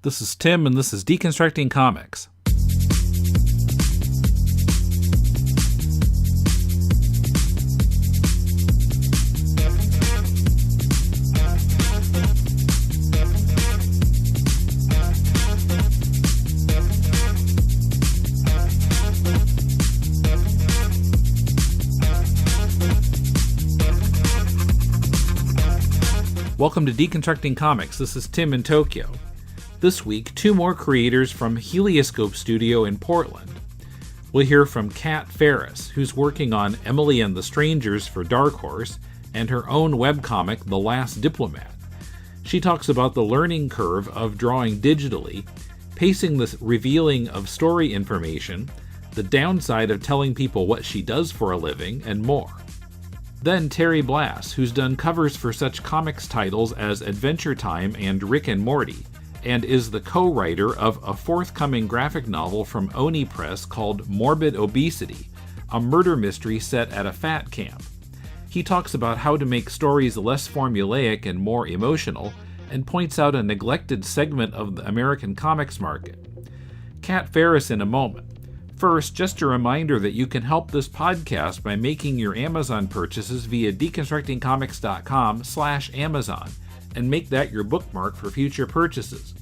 This is Tim, and this is Deconstructing Comics. Welcome to Deconstructing Comics. This is Tim in Tokyo. This week, two more creators from Helioscope Studio in Portland. We'll hear from Farris, who's working on Emily and the Strangers for Dark Horse, and her own webcomic, The Last Diplomat. She talks about the learning curve of drawing digitally, pacing the revealing of story information, the downside of telling people what she does for a living, and more. Then Blas, who's done covers for such comics titles as Adventure Time and Rick and Morty, and is the co-writer of a forthcoming graphic novel from Oni Press called Morbid Obesity, a murder mystery set at a fat camp. He talks about how to make stories less formulaic and more emotional, and points out a neglected segment of the American comics market. Farris in a moment. First, just a reminder that you can help this podcast by making your Amazon purchases via deconstructingcomics.com/Amazon and make that your bookmark for future purchases.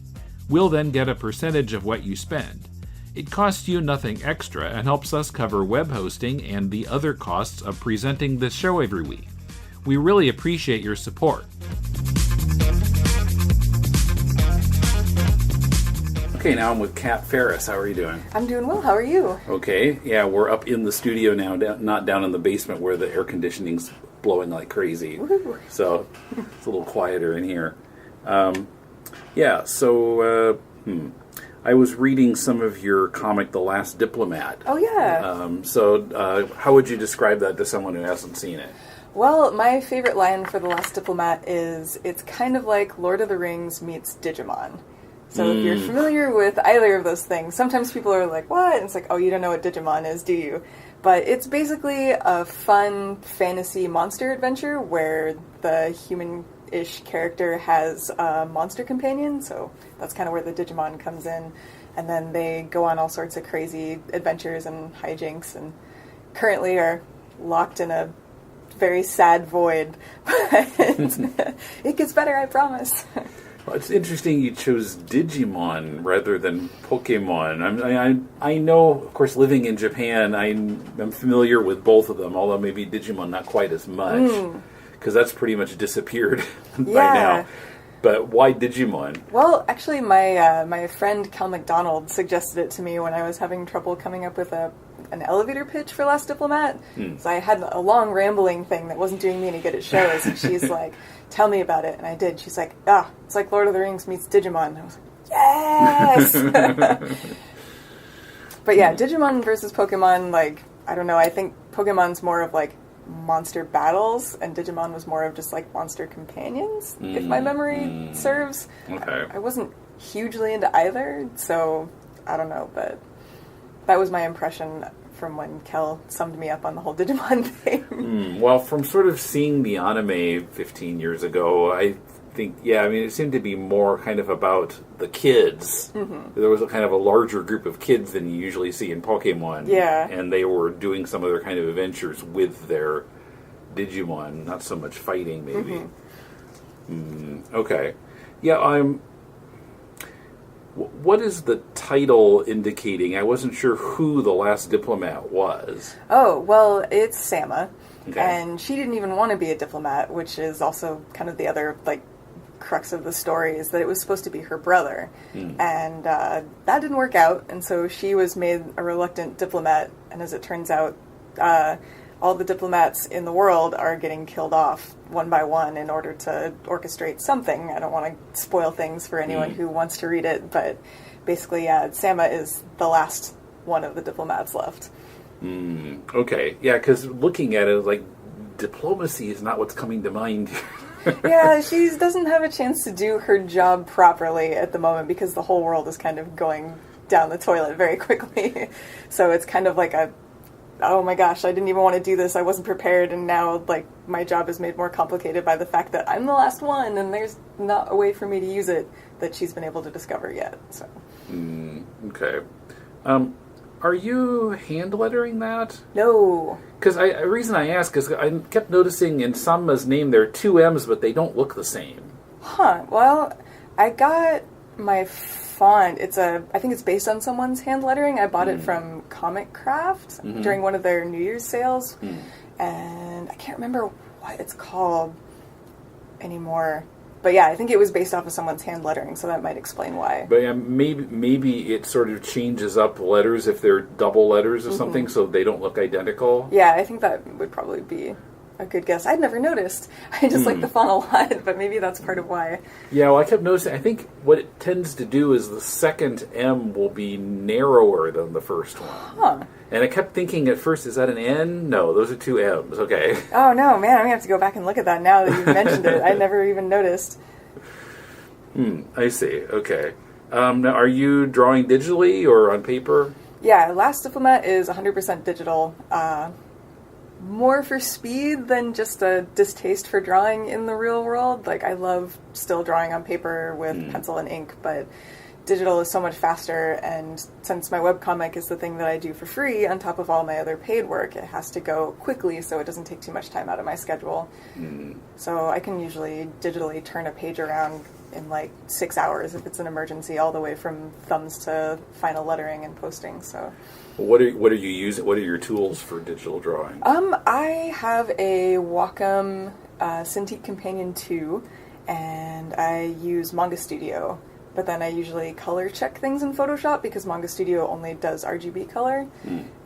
We'll then get a percentage of what you spend. It costs you nothing extra and helps us cover web hosting and the other costs of presenting this show every week. We really appreciate your support. Okay, now I'm with Farris. How are you doing? I'm doing well. How are you? Okay. Yeah, we're up in the studio now, not down in the basement where the air conditioning's blowing like crazy. Woo. So it's a little quieter in here. I was reading some of your comic, The Last Diplomat. Oh, yeah. How would you describe that to someone who hasn't seen it? Well, my favorite line for The Last Diplomat is, it's kind of like Lord of the Rings meets Digimon. So if you're familiar with either of those things, sometimes people are like, what? And it's like, oh, you don't know what Digimon is, do you? But it's basically a fun fantasy monster adventure where the human-ish character has a monster companion, so that's kind of where the Digimon comes in. And then they go on all sorts of crazy adventures and hijinks, and currently are locked in a very sad void. But it gets better, I promise. Well, it's interesting you chose Digimon rather than Pokemon. I know, of course, living in Japan, I'm familiar with both of them, although maybe Digimon not quite as much, because that's pretty much disappeared by now. But why Digimon? Well, actually, my friend Cal McDonald suggested it to me when I was having trouble coming up with an elevator pitch for Last Diplomat. So I had a long rambling thing that wasn't doing me any good at shows, and she's like, tell me about it. And I did. She's like, it's like Lord of the Rings meets Digimon. And I was like, yes! But yeah, Digimon versus Pokemon, like, I don't know, I think Pokemon's more of like monster battles, and Digimon was more of just like monster companions, if my memory serves. Okay. I wasn't hugely into either, so I don't know, but that was my impression from when Kel summed me up on the whole Digimon thing. Well, from sort of seeing the anime 15 years ago, I think, it seemed to be more kind of about the kids. There was a kind of a larger group of kids than you usually see in Pokemon. Yeah. And they were doing some of their kind of adventures with their Digimon, not so much fighting, maybe. Okay. Yeah, what is the title indicating? I wasn't sure who the Last Diplomat was. Oh, well, it's Sama. Okay. And she didn't even want to be a diplomat, which is also kind of the other, like, crux of the story, is that it was supposed to be her brother. And that didn't work out, and so she was made a reluctant diplomat, and as it turns out, all the diplomats in the world are getting killed off one by one in order to orchestrate something. I don't want to spoil things for anyone who wants to read it, but basically, Sama is the last one of the diplomats left. Okay. Yeah, because looking at it, like, diplomacy is not what's coming to mind. Yeah, she doesn't have a chance to do her job properly at the moment because the whole world is kind of going down the toilet very quickly. So it's kind of like oh my gosh, I didn't even want to do this, I wasn't prepared, and now, like, my job is made more complicated by the fact that I'm the last one, and there's not a way for me to use it that she's been able to discover yet. So. Okay. Are you hand lettering that? No. Because the reason I ask is I kept noticing in Samma's name there are two M's, but they don't look the same. Huh. Well, I got my font. I think it's based on someone's hand lettering. I bought it from Comic Craft during one of their New Year's sales, and I can't remember what it's called anymore. But yeah, I think it was based off of someone's hand lettering, so that might explain why. But yeah, maybe it sort of changes up letters if they're double letters or something, so they don't look identical. Yeah, I think that would probably be a good guess. I'd never noticed. I just like the font a lot, but maybe that's part of why. Yeah, well, I kept noticing, I think what it tends to do is the second M will be narrower than the first one. Huh. And I kept thinking at first, is that an N? No, those are two M's. Okay. Oh, no, man, I'm going to have to go back and look at that now that you've mentioned it. I never even noticed. I see. Okay. Now, are you drawing digitally or on paper? Yeah, Last Diplomat is 100% digital. More for speed than just a distaste for drawing in the real world. Like, I love still drawing on paper with pencil and ink, but digital is so much faster, and since my webcomic is the thing that I do for free on top of all my other paid work, it has to go quickly so it doesn't take too much time out of my schedule. So I can usually digitally turn a page around in like 6 hours if it's an emergency, all the way from thumbs to final lettering and posting. So what are you using? What are your tools for digital drawing? I have a Wacom Cintiq Companion 2, and I use Manga Studio. But then I usually color check things in Photoshop because Manga Studio only does RGB color.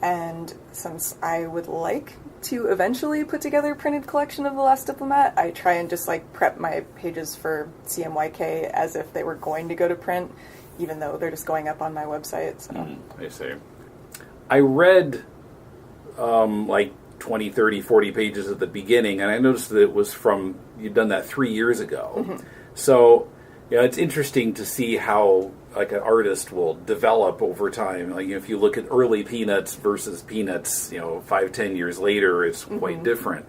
And since I would like to eventually put together a printed collection of The Last Diplomat, I try and just like prep my pages for CMYK as if they were going to go to print, even though they're just going up on my website. So. I see. I read like 20, 30, 40 pages at the beginning, and I noticed that it was from, you'd done that 3 years ago. So, yeah, it's interesting to see how like an artist will develop over time. Like if you look at early Peanuts versus Peanuts, 5-10 years later, it's quite different.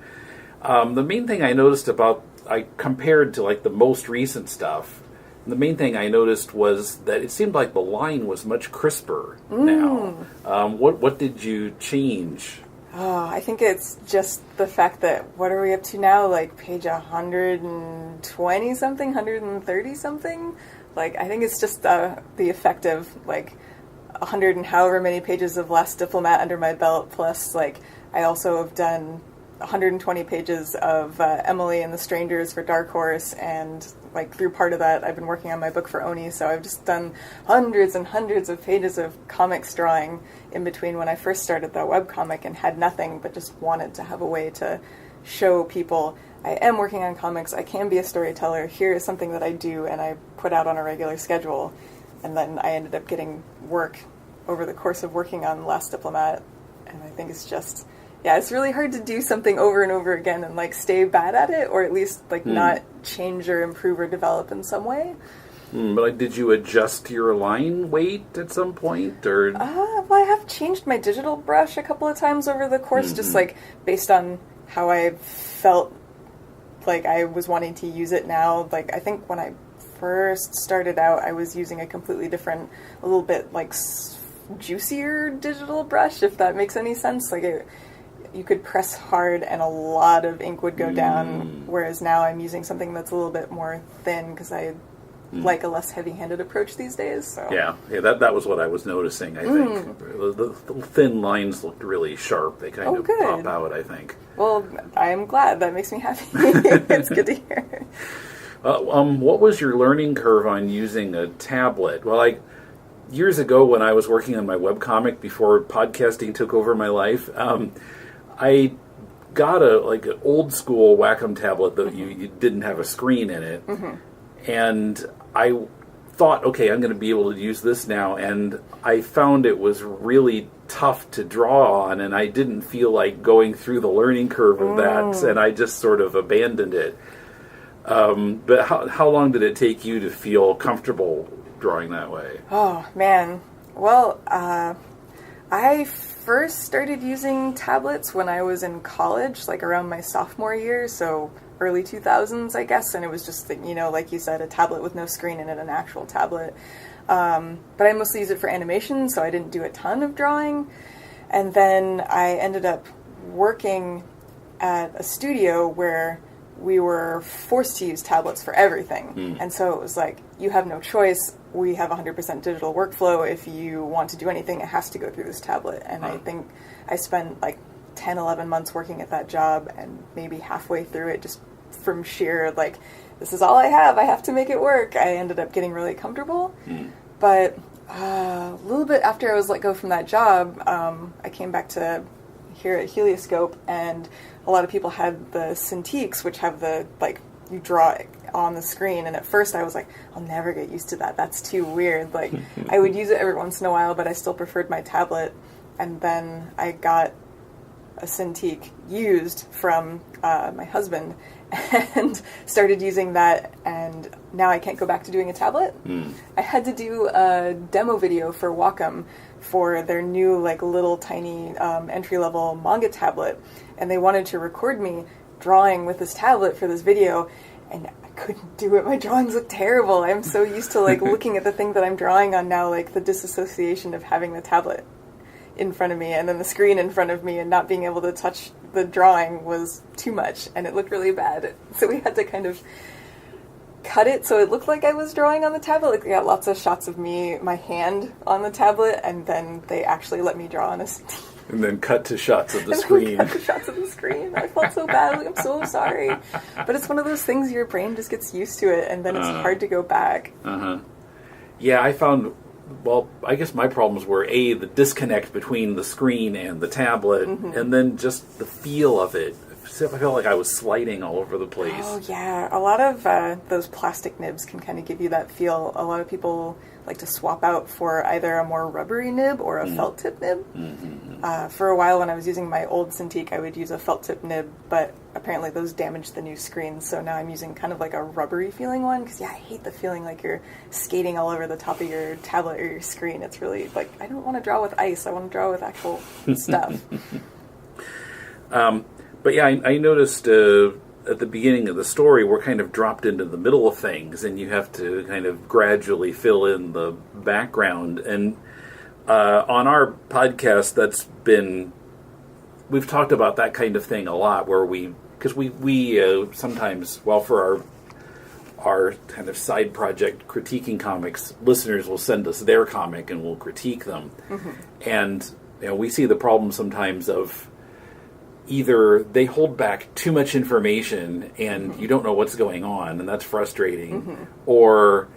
The main thing I noticed I compared to like the most recent stuff, the main thing I noticed was that it seemed like the line was much crisper now. What did you change? Oh, I think it's just the fact that, what are we up to now? Like page 120 something, 130 something? Like, I think it's just the effect of like 100 and however many pages of Last Diplomat under my belt, plus like I also have done 120 pages of Emily and the Strangers for Dark Horse, and like through part of that I've been working on my book for Oni, so I've just done hundreds and hundreds of pages of comics drawing in between when I first started the webcomic and had nothing but just wanted to have a way to show people I am working on comics, I can be a storyteller, here is something that I do and I put out on a regular schedule. And then I ended up getting work over the course of working on Last Diplomat, and I think it's just, yeah, it's really hard to do something over and over again and like stay bad at it, or at least like not change or improve or develop in some way. But like, did you adjust your line weight at some point, or? Well, I have changed my digital brush a couple of times over the course, just like based on how I felt like I was wanting to use it now. Like I think when I first started out, I was using a completely different, a little bit like juicier digital brush, if that makes any sense. Like you could press hard and a lot of ink would go down, whereas now I'm using something that's a little bit more thin because I like a less heavy-handed approach these days. So. Yeah, that was what I was noticing, I think. The thin lines looked really sharp. They kind of pop out, I think. Well, I'm glad. That makes me happy. It's good to hear. What was your learning curve on using a tablet? Well, years ago when I was working on my webcomic before podcasting took over my life, I got an old school Wacom tablet that you didn't have a screen in it. And I thought, okay, I'm going to be able to use this now, and I found it was really tough to draw on, and I didn't feel like going through the learning curve of that, and I just sort of abandoned it. But how long did it take you to feel comfortable drawing that way? Oh, man. Well, I first started using tablets when I was in college, like around my sophomore year, so early 2000s, I guess, and it was just, like you said, a tablet with no screen in it, an actual tablet. But I mostly use it for animation, so I didn't do a ton of drawing. And then I ended up working at a studio where we were forced to use tablets for everything. And so it was like, you have no choice. We have 100% digital workflow. If you want to do anything, it has to go through this tablet. And I think I spent like 10, 11 months working at that job, and maybe halfway through it, just from sheer, like, this is all I have to make it work, I ended up getting really comfortable. But a little bit after I was let go from that job, I came back to here at Helioscope, and a lot of people had the Cintiqs, which have the, like, you draw it on the screen, and at first I was like, I'll never get used to that, that's too weird. Like, I would use it every once in a while, but I still preferred my tablet. And then I got a Cintiq used from my husband and started using that, and now I can't go back to doing a tablet. I had to do a demo video for Wacom for their new, like, little tiny entry-level manga tablet, and they wanted to record me drawing with this tablet for this video, and I couldn't do it. My drawings look terrible. I'm so used to, like, looking at the thing that I'm drawing on now, like, the disassociation of having the tablet in front of me and then the screen in front of me and not being able to touch the drawing was too much, and it looked really bad. So we had to kind of cut it so it looked like I was drawing on the tablet. Like, we got lots of shots of me, my hand on the tablet, and then they actually let me draw on a and then cut to shots of the screen. Cut to shots of the screen. I felt so badly. I'm so sorry. But it's one of those things, your brain just gets used to it, and then it's hard to go back. Yeah, I found, well, I guess my problems were, the disconnect between the screen and the tablet, and then just the feel of it. I felt like I was sliding all over the place. Oh, yeah. A lot of those plastic nibs can kind of give you that feel. A lot of people like to swap out for either a more rubbery nib or a felt tip nib. For a while when I was using my old Cintiq, I would use a felt tip nib, but apparently those damaged the new screen, so now I'm using kind of like a rubbery feeling one, because I hate the feeling like you're skating all over the top of your tablet or your screen. It's really like, I don't want to draw with ice, I want to draw with actual stuff. But yeah, I noticed at the beginning of the story, we're kind of dropped into the middle of things, and you have to kind of gradually fill in the background. And on our podcast, we've talked about that kind of thing a lot, where because we sometimes, well, for our kind of side project critiquing comics, listeners will send us their comic and we'll critique them. And we see the problem sometimes of either they hold back too much information and you don't know what's going on, and that's frustrating, or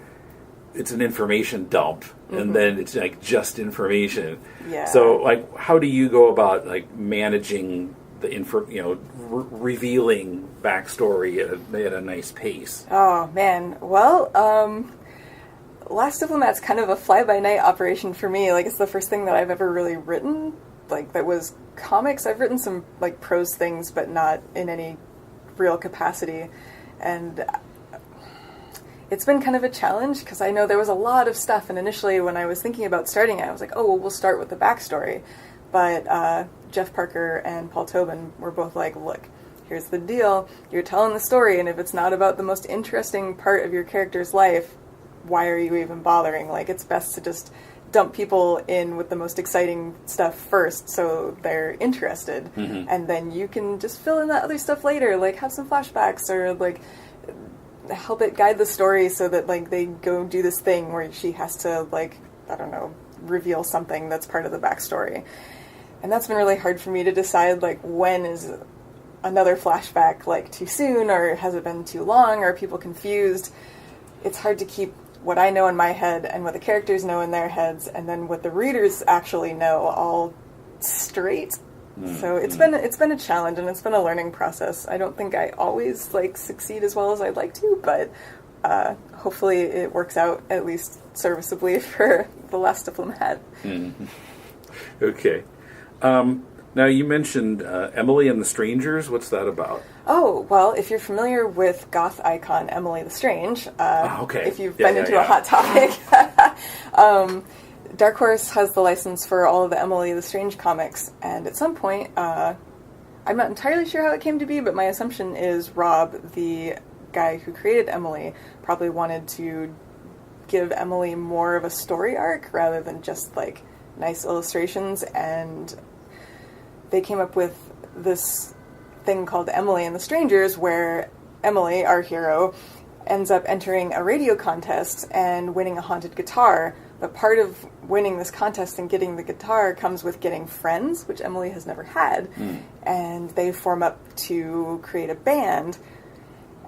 it's an information dump and then it's like just information. So, like, how do you go about, like, managing the revealing backstory at a nice pace? Oh man, well, Last Diplomat's kind of a fly-by-night operation for me. Like, it's the first thing that I've ever really written, like, that was comics. I've written some, like, prose things, but not in any real capacity. And it's been kind of a challenge, because I know there was a lot of stuff, and initially when I was thinking about starting it, I was like, oh, well, we'll start with the backstory. But Jeff Parker and Paul Tobin were both like, look, here's the deal. You're telling the story, and if it's not about the most interesting part of your character's life, why are you even bothering? Like, it's best to just dump people in with the most exciting stuff first so they're interested, and then you can just fill in that other stuff later, like have some flashbacks or like help it guide the story so that, like, they go do this thing where she has to, like, I don't know, reveal something that's part of the backstory. And that's been really hard for me to decide, like, when is another flashback, like, too soon, or has it been too long, or are people confused? It's hard to keep what I know in my head and what the characters know in their heads, and then what the readers actually know, all straight. So it's been a challenge, and it's been a learning process. I don't think I always, like, succeed as well as I'd like to, but hopefully it works out at least serviceably for The Last Diplomat. Okay. Now, you mentioned Emily and the Strangers. What's that about? Oh, well, if you're familiar with goth icon Emily the Strange, if you've been into a hot topic, Dark Horse has the license for all of the Emily the Strange comics, and at some point, I I'm not entirely sure how it came to be, but my assumption is Rob, the guy who created Emily, probably wanted to give Emily more of a story arc rather than just like nice illustrations, and they came up with this thing called Emily and the Strangers, where Emily, our hero, ends up entering a radio contest and winning a haunted guitar. But part of winning this contest and getting the guitar comes with getting friends, which Emily has never had. And they form up to create a band.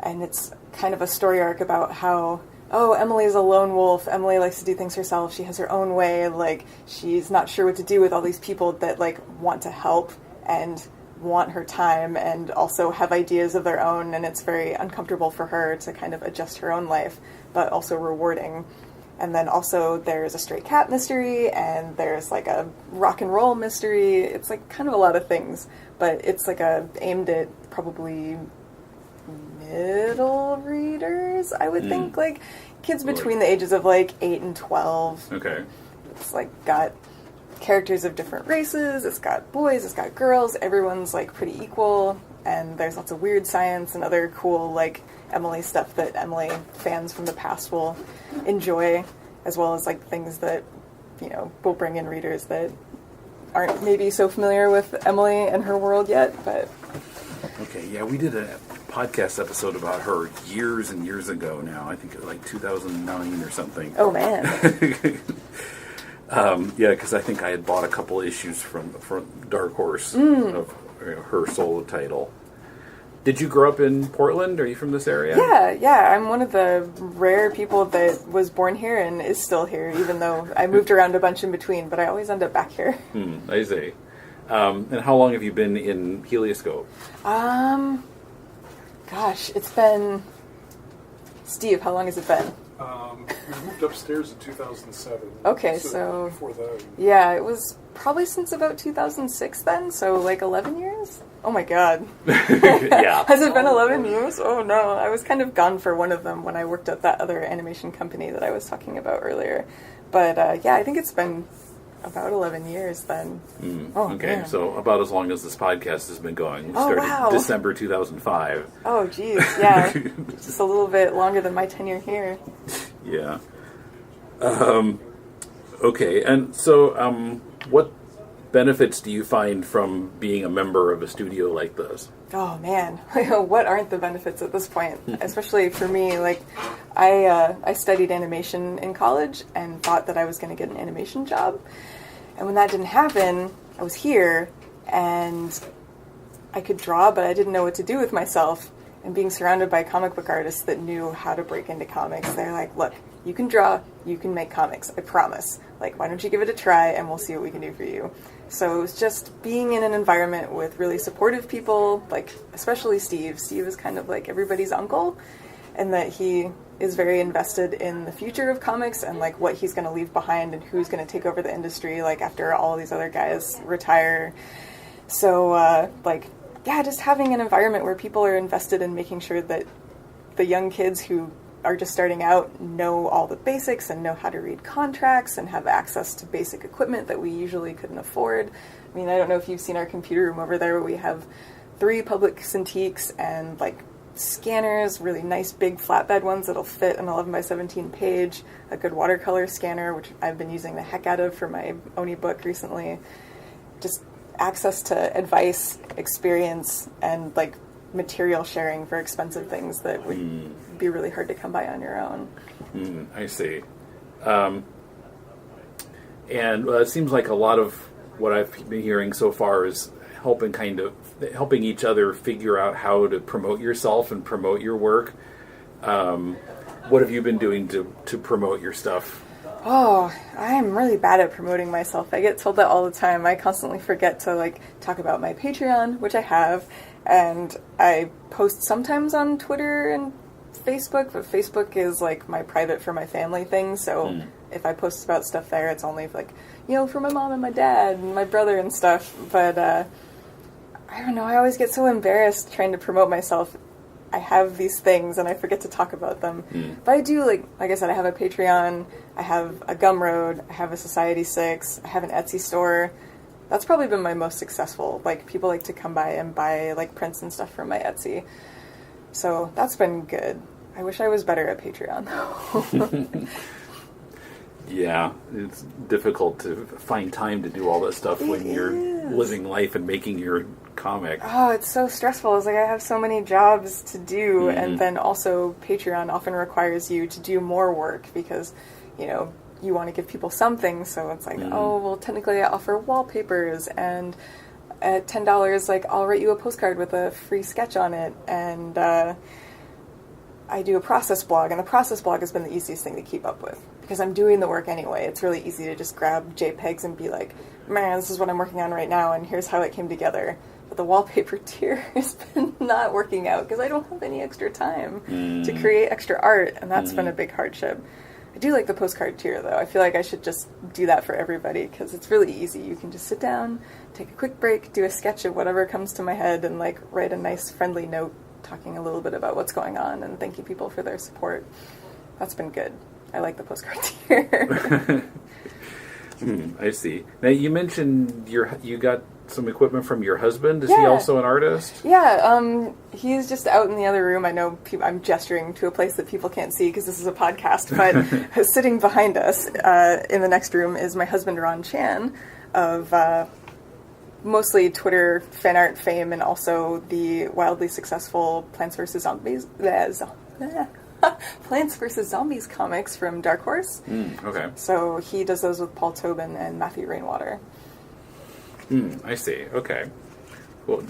And it's kind of a story arc about how, oh, Emily's a lone wolf. Emily likes to do things herself. She has her own way. Like, she's not sure what to do with all these people that, like, want to help and want her time and also have ideas of their own. And it's very uncomfortable for her to kind of adjust her own life, but also rewarding. And then also there's a stray cat mystery, and there's like a rock and roll mystery. It's like kind of a lot of things, but it's like aimed at probably middle readers, I would think, like kids between the ages of like 8 and 12. Okay. It's like got characters of different races, it's got boys, it's got girls, everyone's like pretty equal, and there's lots of weird science and other cool like Emily stuff that Emily fans from the past will enjoy, as well as like things that, you know, will bring in readers that aren't maybe so familiar with Emily and her world yet, but... Okay, yeah, we did a podcast episode about her years and years ago now. I think it was like 2009 or something. Oh, man. Yeah, because I think I had bought a couple issues from Dark Horse of her solo title. Did you grow up in Portland? Are you from this area? Yeah. I'm one of the rare people that was born here and is still here, even though I moved around a bunch in between, but I always end up back here. I see. And how long have you been in Helioscope? Gosh, it's been... Steve, how long has it been? We moved upstairs in 2007. Okay, so before that. Yeah, it was probably since about 2006 then, so like 11 years? Oh my god. Yeah. Has it been 11 years? Oh no, I was kind of gone for one of them when I worked at that other animation company that I was talking about earlier. But yeah, I think it's been about 11 years then. Oh, Okay, man. so about as long as this podcast has been going. We Oh, started wow. December 2005. Oh geez, yeah. Just a little bit longer than my tenure here. Yeah. Okay, and so what benefits do you find from being a member of a studio like this? Oh man, what aren't the benefits at this point? Especially for me, like I studied animation in college and thought that I was going to get an animation job. And when that didn't happen, I was here and I could draw, but I didn't know what to do with myself. And being surrounded by comic book artists that knew how to break into comics, they're like, look, you can draw, you can make comics, I promise. Like, why don't you give it a try and we'll see what we can do for you. So it was just being in an environment with really supportive people, like especially Steve. Steve is kind of like everybody's uncle, and that he is very invested in the future of comics and like what he's going to leave behind and who's going to take over the industry like after all these other guys retire. So yeah, just having an environment where people are invested in making sure that the young kids who are just starting out know all the basics and know how to read contracts and have access to basic equipment that we usually couldn't afford. I mean, I don't know if you've seen our computer room over there where we have 3 public Cintiqs and like scanners, really nice big flatbed ones that'll fit an 11 by 17 page, a good watercolor scanner, which I've been using the heck out of for my Oni book recently. Just access to advice, experience, and like material sharing for expensive things that would be really hard to come by on your own. I see. And it seems like a lot of what I've been hearing so far is helping each other figure out how to promote yourself and promote your work. What have you been doing to promote your stuff? Oh, I'm really bad at promoting myself. I get told that all the time. I constantly forget to like talk about my Patreon, which I have, and I post sometimes on Twitter and Facebook, but Facebook is like my private for my family thing, so if I post about stuff there, it's only like, you know, for my mom and my dad and my brother and stuff. But I don't know, I always get so embarrassed trying to promote myself. I have these things and I forget to talk about them. But I do, like I said, I have a Patreon, I have a Gumroad, I have a Society 6, I have an Etsy store. that's probably been my most successful. Like, people like to come by and buy, like, prints and stuff from my Etsy. So that's been good. I wish I was better at Patreon, though. Yeah, it's difficult to find time to do all that stuff when you're living life and making your comic. Oh, it's so stressful. It's like I have so many jobs to do, and then also Patreon often requires you to do more work because, you know, you want to give people something, so it's like, oh, well, technically I offer wallpapers, and at $10, like, I'll write you a postcard with a free sketch on it, and I do a process blog, and the process blog has been the easiest thing to keep up with, because I'm doing the work anyway. It's really easy to just grab JPEGs and be like, man, this is what I'm working on right now, and here's how it came together. But the wallpaper tier has been not working out, because I don't have any extra time to create extra art, and that's been a big hardship. I do like the postcard tier, though. I feel like I should just do that for everybody, because it's really easy. You can just sit down, take a quick break, do a sketch of whatever comes to my head, and, like, write a nice, friendly note talking a little bit about what's going on and thanking people for their support. That's been good. I like the postcard tier. I see. Now, you mentioned you got some equipment from your husband. Is he also an artist? Yeah, he's just out in the other room. I know I'm gesturing to a place that people can't see because this is a podcast, but sitting behind us in the next room is my husband, Ron Chan, of mostly Twitter fan art fame, and also the wildly successful Plants vs. Zombies Plants vs. Zombies comics from Dark Horse. Okay. So he does those with Paul Tobin and Matthew Rainwater. I see. Okay. Well,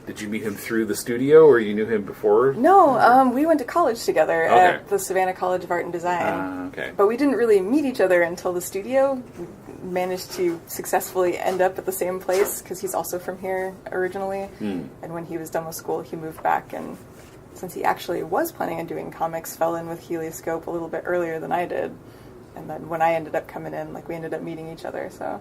did you meet him through the studio, or you knew him before? No, we went to college together at the Savannah College of Art and Design. Okay. But we didn't really meet each other until the studio. We managed to successfully end up at the same place, because he's also from here originally. And when he was done with school, he moved back, and since he actually was planning on doing comics, fell in with Helioscope a little bit earlier than I did. And then when I ended up coming in, like, we ended up meeting each other, so...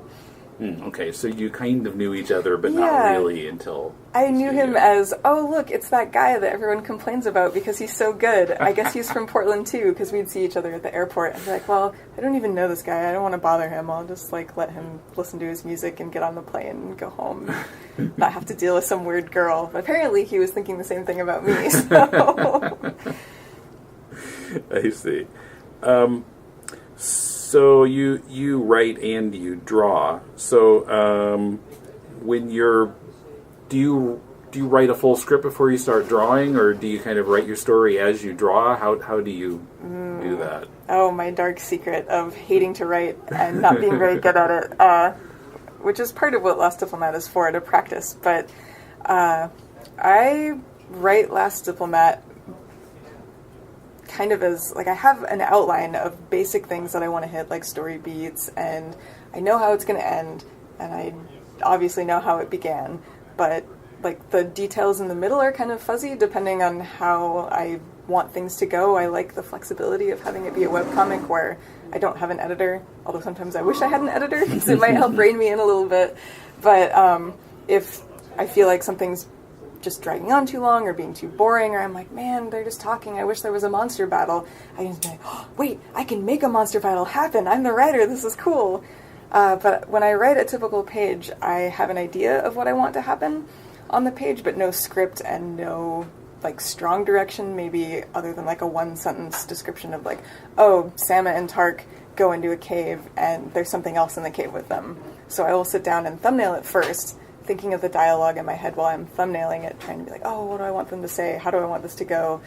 Okay, so you kind of knew each other, but not really until... I knew him as, oh, look, it's that guy that everyone complains about because he's so good. I guess he's from Portland, too, because we'd see each other at the airport and be like, well, I don't even know this guy. I don't want to bother him. I'll just, like, let him listen to his music and get on the plane and go home and not have to deal with some weird girl. But apparently he was thinking the same thing about me, so... I see. So you write and you draw. So when do you write a full script before you start drawing, or do you kind of write your story as you draw? How do you do that? Oh, my dark secret of hating to write and not being very good at it, which is part of what Last Diplomat is for, to practice. But I write Last Diplomat kind of as, like, I have an outline of basic things that I want to hit, like story beats, and I know how it's going to end, and I obviously know how it began, but, like, the details in the middle are kind of fuzzy depending on how I want things to go. I like the flexibility of having it be a webcomic where I don't have an editor, although sometimes I wish I had an editor because it might help rein me in a little bit. But if I feel like something's just dragging on too long or being too boring, or I'm like, man, they're just talking, I wish there was a monster battle, I can just be like, oh, wait, I can make a monster battle happen, I'm the writer, this is cool. But when I write a typical page, I have an idea of what I want to happen on the page, but no script and no, like, strong direction, maybe other than, like, a one-sentence description of, like, oh, Sama and Tark go into a cave and there's something else in the cave with them. So I will sit down and thumbnail it first, thinking of the dialogue in my head while I'm thumbnailing it, trying to be like, oh, what do I want them to say? How do I want this to go?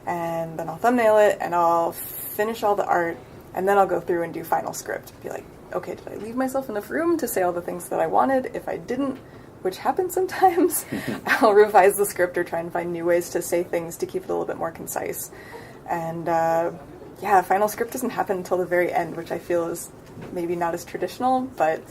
And then I'll thumbnail it, and I'll finish all the art, and then I'll go through and do final script. Be like, okay, did I leave myself enough room to say all the things that I wanted? If I didn't, which happens sometimes, I'll revise the script or try and find new ways to say things to keep it a little bit more concise. And, final script doesn't happen until the very end, which I feel is maybe not as traditional, but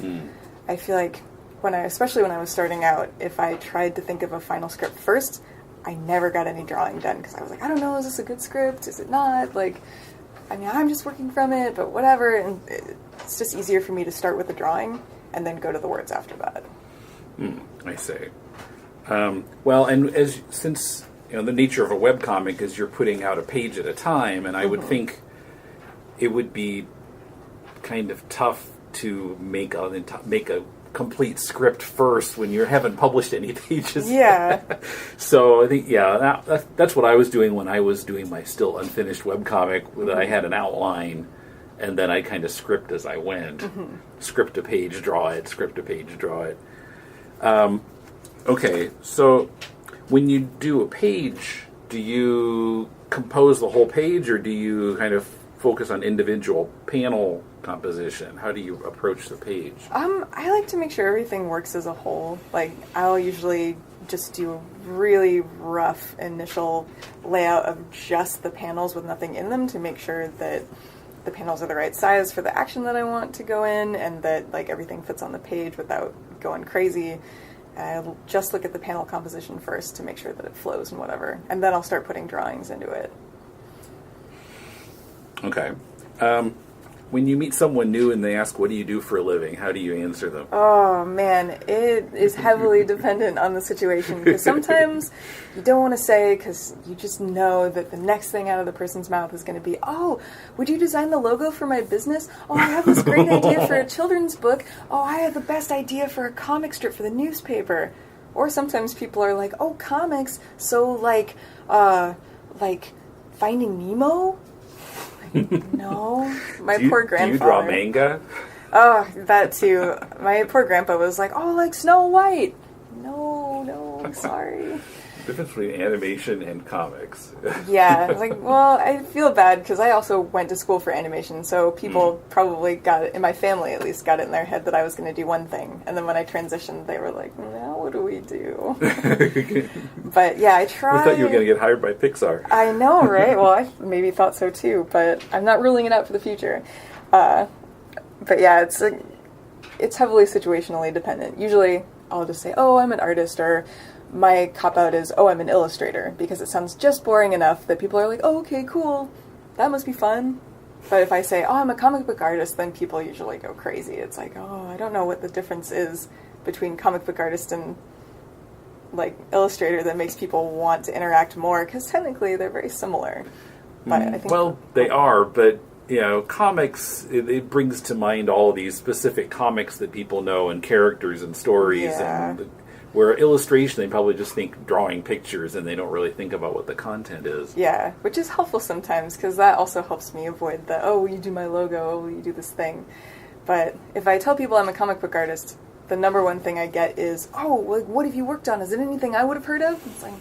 I feel like especially when I was starting out, if I tried to think of a final script first, I never got any drawing done, because I was like, I don't know, is this a good script? Is it not? Like, I mean, I'm just working from it, but whatever, and it's just easier for me to start with the drawing and then go to the words after that. I see. Well, and since the nature of a webcomic is you're putting out a page at a time, and I would think it would be kind of tough to make a complete script first when you haven't published any pages. Yeah. So I think, that's what I was doing when I was doing my still unfinished webcomic. I had an outline, and then I kind of script as I went. Script a page, draw it, script a page, draw it. Okay, so when you do a page, do you compose the whole page, or do you kind of focus on individual panel composition? How do you approach the page? I like to make sure everything works as a whole. Like, I'll usually just do a really rough initial layout of just the panels with nothing in them to make sure that the panels are the right size for the action that I want to go in, and that like everything fits on the page without going crazy. I'll just look at the panel composition first to make sure that it flows and whatever, and then I'll start putting drawings into it. Okay. When you meet someone new and they ask, what do you do for a living? How do you answer them? Oh, man, it is heavily dependent on the situation. Because sometimes you don't want to say, because you just know that the next thing out of the person's mouth is going to be, oh, would you design the logo for my business? Oh, I have this great idea for a children's book. Oh, I have the best idea for a comic strip for the newspaper. Or sometimes people are like, oh, comics, so like Finding Nemo? No, poor grandfather. Do you draw manga? Oh, that too. My poor grandpa was like, oh, like Snow White. No, I'm sorry. Difference between animation and comics. Yeah, I was like, well, I feel bad because I also went to school for animation, so people probably got it, in my family at least, got it in their head that I was going to do one thing. And then when I transitioned, they were like, now what do we do? But yeah, I tried. I thought you were going to get hired by Pixar. I know, right? Well, I maybe thought so too, but I'm not ruling it out for the future. But yeah, it's heavily situationally dependent. Usually I'll just say, oh, I'm an artist, or my cop-out is, oh, I'm an illustrator, because it sounds just boring enough that people are like, oh, okay, cool, that must be fun. But if I say, oh, I'm a comic book artist, then people usually go crazy. It's like, oh, I don't know what the difference is between comic book artist and, like, illustrator that makes people want to interact more, because technically they're very similar. But I think well, they are, but, you know, comics, it brings to mind all of these specific comics that people know, and characters and stories, and where illustration, they probably just think drawing pictures, and they don't really think about what the content is. Yeah, which is helpful sometimes, because that also helps me avoid the, oh, will you do my logo, oh, will you do this thing. But if I tell people I'm a comic book artist, the number one thing I get is, oh, like, what have you worked on? Is it anything I would have heard of? It's like,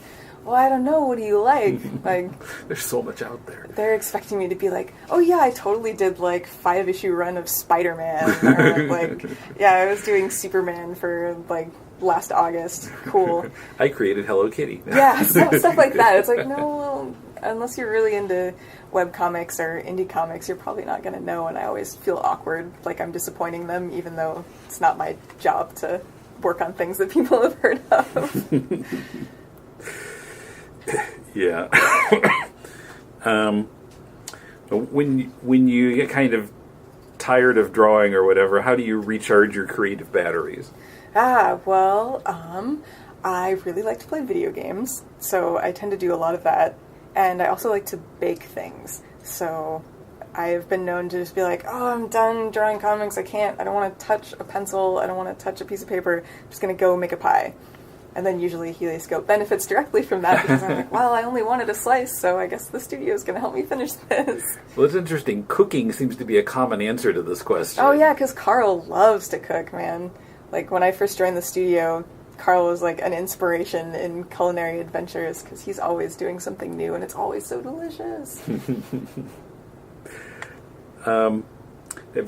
well, I don't know, what do you like? Like, there's so much out there. They're expecting me to be like, oh yeah, I totally did like 5-issue run of Spider-Man, or like, yeah, I was doing Superman for like last August. Cool. I created Hello Kitty. Yeah, stuff like that. It's like, no, well, unless you're really into webcomics or indie comics, you're probably not going to know, and I always feel awkward, like I'm disappointing them, even though it's not my job to work on things that people have heard of. Yeah. When you get kind of tired of drawing or whatever, how do you recharge your creative batteries? Well, I really like to play video games, so I tend to do a lot of that, and I also like to bake things, so I've been known to just be like, oh, I'm done drawing comics, I don't want to touch a pencil, I don't want to touch a piece of paper, I'm just going to go make a pie. And then usually Helioscope benefits directly from that, because I'm like, well, I only wanted a slice, so I guess the studio is going to help me finish this. Well, it's interesting. Cooking seems to be a common answer to this question. Oh, yeah, because Carl loves to cook, man. Like, when I first joined the studio, Carl was like an inspiration in culinary adventures, because he's always doing something new, and it's always so delicious. Have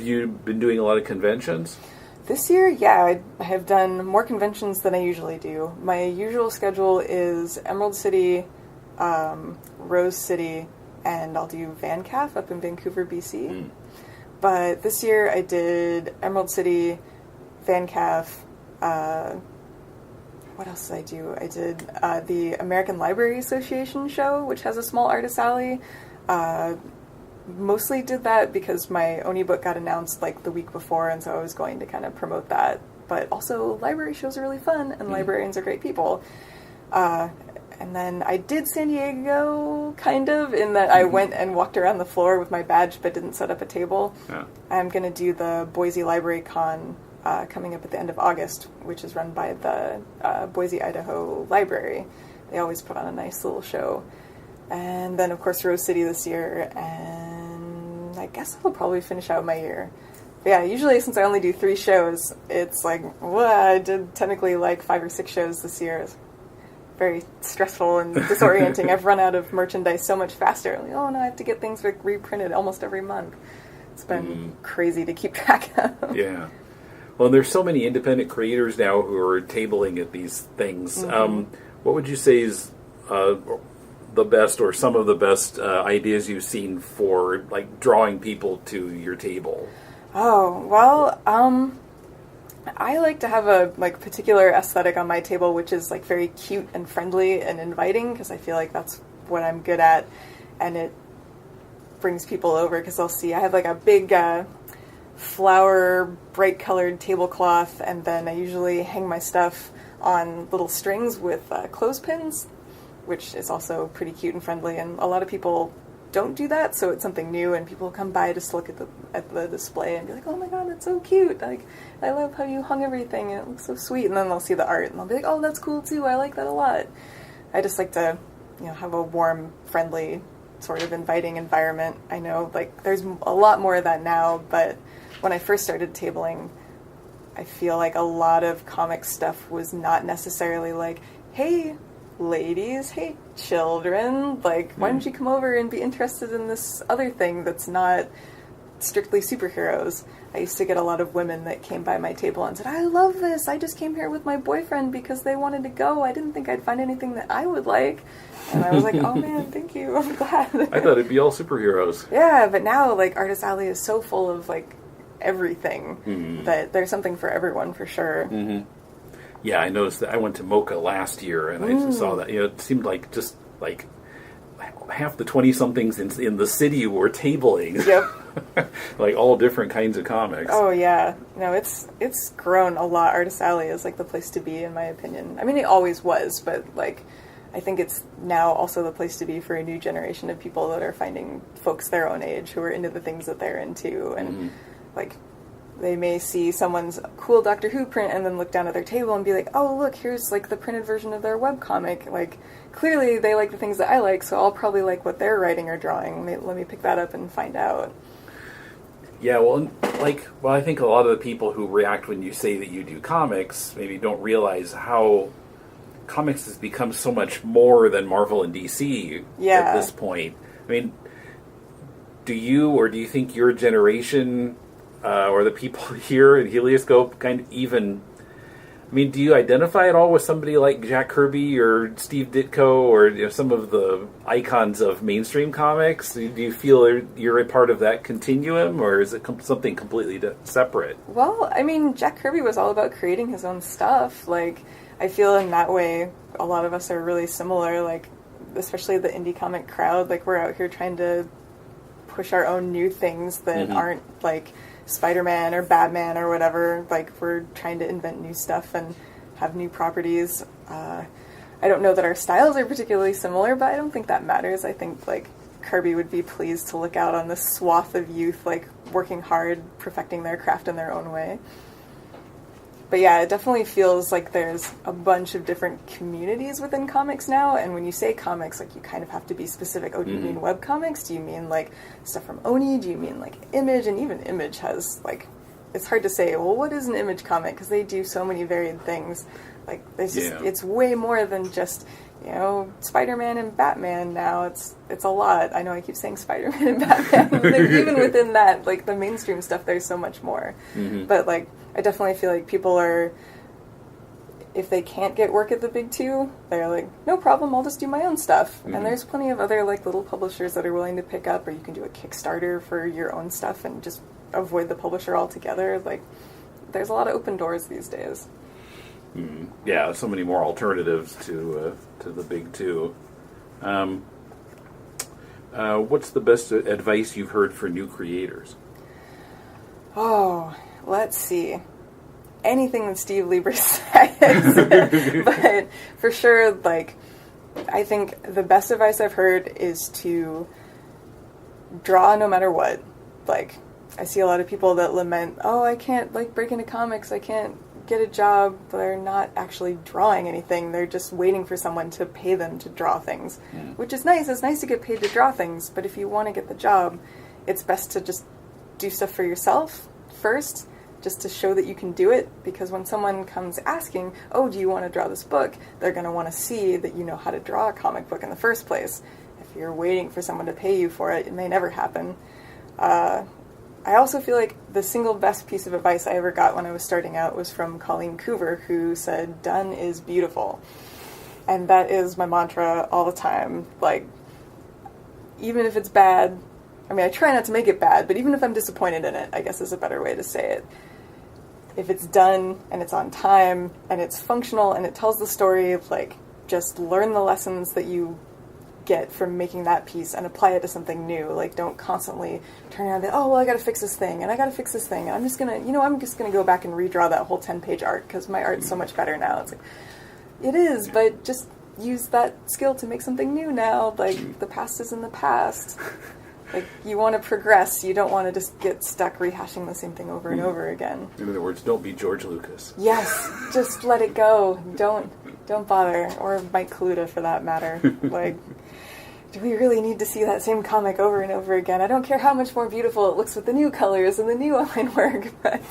you been doing a lot of conventions? This year, yeah, I have done more conventions than I usually do. My usual schedule is Emerald City, Rose City, and I'll do VanCaf up in Vancouver, BC. But this year I did Emerald City, VanCaf, what else did I do? I did the American Library Association show, which has a small artist alley. Mostly did that because my Oni book got announced like the week before, and so I was going to kind of promote that. But also, library shows are really fun, and librarians are great people. And then I did San Diego, kind of, in that I went and walked around the floor with my badge but didn't set up a table. Yeah. I'm going to do the Boise Library Con coming up at the end of August, which is run by the Boise, Idaho Library. They always put on a nice little show. And then, of course, Rose City this year, and I guess I'll probably finish out my year. But yeah, usually since I only do 3 shows, it's like, well, I did technically like 5 or 6 shows this year. It's very stressful and disorienting. I've run out of merchandise so much faster. Like, oh no, I have to get things like reprinted almost every month. It's been crazy to keep track of. Yeah. Well, there's so many independent creators now who are tabling at these things. What would you say is the best or some of the best ideas you've seen for like drawing people to your table? Oh, well, I like to have a like particular aesthetic on my table, which is like very cute and friendly and inviting, because I feel like that's what I'm good at, and it brings people over because they'll see I have like a big flower, bright colored tablecloth, and then I usually hang my stuff on little strings with clothespins, which is also pretty cute and friendly, and a lot of people don't do that, so it's something new, and people come by just to look at the display and be like, oh my god, that's so cute, like, I love how you hung everything, and it looks so sweet, and then they'll see the art, and they'll be like, oh, that's cool too, I like that a lot. I just like to, have a warm, friendly, sort of inviting environment. I know, like, there's a lot more of that now, but when I first started tabling, I feel like a lot of comic stuff was not necessarily like, hey, ladies, hey, children, like, why don't you come over and be interested in this other thing that's not strictly superheroes? I used to get a lot of women that came by my table and said, I love this, I just came here with my boyfriend because they wanted to go, I didn't think I'd find anything that I would like. And I was like, oh man, thank you, I'm glad. I thought it'd be all superheroes. Yeah, but now, like, Artist Alley is so full of, like, everything that there's something for everyone, for sure. Yeah, I noticed that. I went to Mocha last year, and I saw that. It seemed like just like half the 20-somethings in the city were tabling. Yep. Like all different kinds of comics. Oh yeah, no, it's grown a lot. Artist Alley is like the place to be, in my opinion. I mean, it always was, but like, I think it's now also the place to be for a new generation of people that are finding folks their own age who are into the things that they're into, and like, they may see someone's cool Doctor Who print and then look down at their table and be like, oh, look, here's like the printed version of their webcomic. Like, clearly they like the things that I like, so I'll probably like what they're writing or drawing. Let me pick that up and find out. Yeah, well, I think a lot of the people who react when you say that you do comics maybe don't realize how comics has become so much more than Marvel and DC at this point. I mean, do you think your generation... or the people here at Helioscope kind of even... I mean, do you identify at all with somebody like Jack Kirby or Steve Ditko or some of the icons of mainstream comics? Do you feel you're a part of that continuum, or is it something completely separate? Well, I mean, Jack Kirby was all about creating his own stuff. Like, I feel in that way a lot of us are really similar, like, especially the indie comic crowd. Like, we're out here trying to push our own new things that aren't, like, Spider-Man or Batman or whatever. Like, we're trying to invent new stuff and have new properties. I don't know that our styles are particularly similar, but I don't think that matters. I think, like, Kirby would be pleased to look out on this swath of youth, like, working hard, perfecting their craft in their own way. But yeah, it definitely feels like there's a bunch of different communities within comics now, and when you say comics, like, you kind of have to be specific. Oh, do you mean webcomics? Do you mean, like, stuff from Oni? Do you mean, like, Image? And even Image has, like, it's hard to say, well, what is an Image comic? Because they do so many varied things. Like, there's just, it's way more than just, Spider-Man and Batman now. It's a lot. I know I keep saying Spider-Man and Batman. Even within that, like, the mainstream stuff, there's so much more. But, like, I definitely feel like people are, if they can't get work at the big two, they're like, no problem, I'll just do my own stuff. And there's plenty of other, like, little publishers that are willing to pick up, or you can do a Kickstarter for your own stuff and just avoid the publisher altogether. Like, there's a lot of open doors these days. Yeah, so many more alternatives to the big two. What's the best advice you've heard for new creators? Oh, let's see. Anything that Steve Lieber says. But for sure, like, I think the best advice I've heard is to draw no matter what. Like, I see a lot of people that lament, oh, I can't break into comics, I can't get a job, but they're not actually drawing anything. They're just waiting for someone to pay them to draw things, which is nice. It's nice to get paid to draw things, but if you want to get the job, it's best to just do stuff for yourself first, just to show that you can do it, because when someone comes asking, oh, do you want to draw this book, they're going to want to see that you know how to draw a comic book in the first place. If you're waiting for someone to pay you for it, it may never happen. I also feel like the single best piece of advice I ever got when I was starting out was from Colleen Coover, who said, done is beautiful. And that is my mantra all the time. Like, even if it's bad, I mean, I try not to make it bad, but even if I'm disappointed in it, I guess is a better way to say it. If it's done, and it's on time, and it's functional, and it tells the story, like, just learn the lessons that you get from making that piece and apply it to something new. Like, don't constantly turn around and, oh, well, I gotta fix this thing, and I gotta fix this thing, and I'm just gonna go back and redraw that whole 10-page arc, because my art's so much better now. It's like, it is, but just use that skill to make something new now. Like, the past is in the past. Like, you want to progress. You don't want to just get stuck rehashing the same thing over and over again. In other words, don't be George Lucas. Yes, just let it go. Don't bother. Or Mike Kaluta, for that matter. Like, do we really need to see that same comic over and over again? I don't care how much more beautiful it looks with the new colors and the new line work, but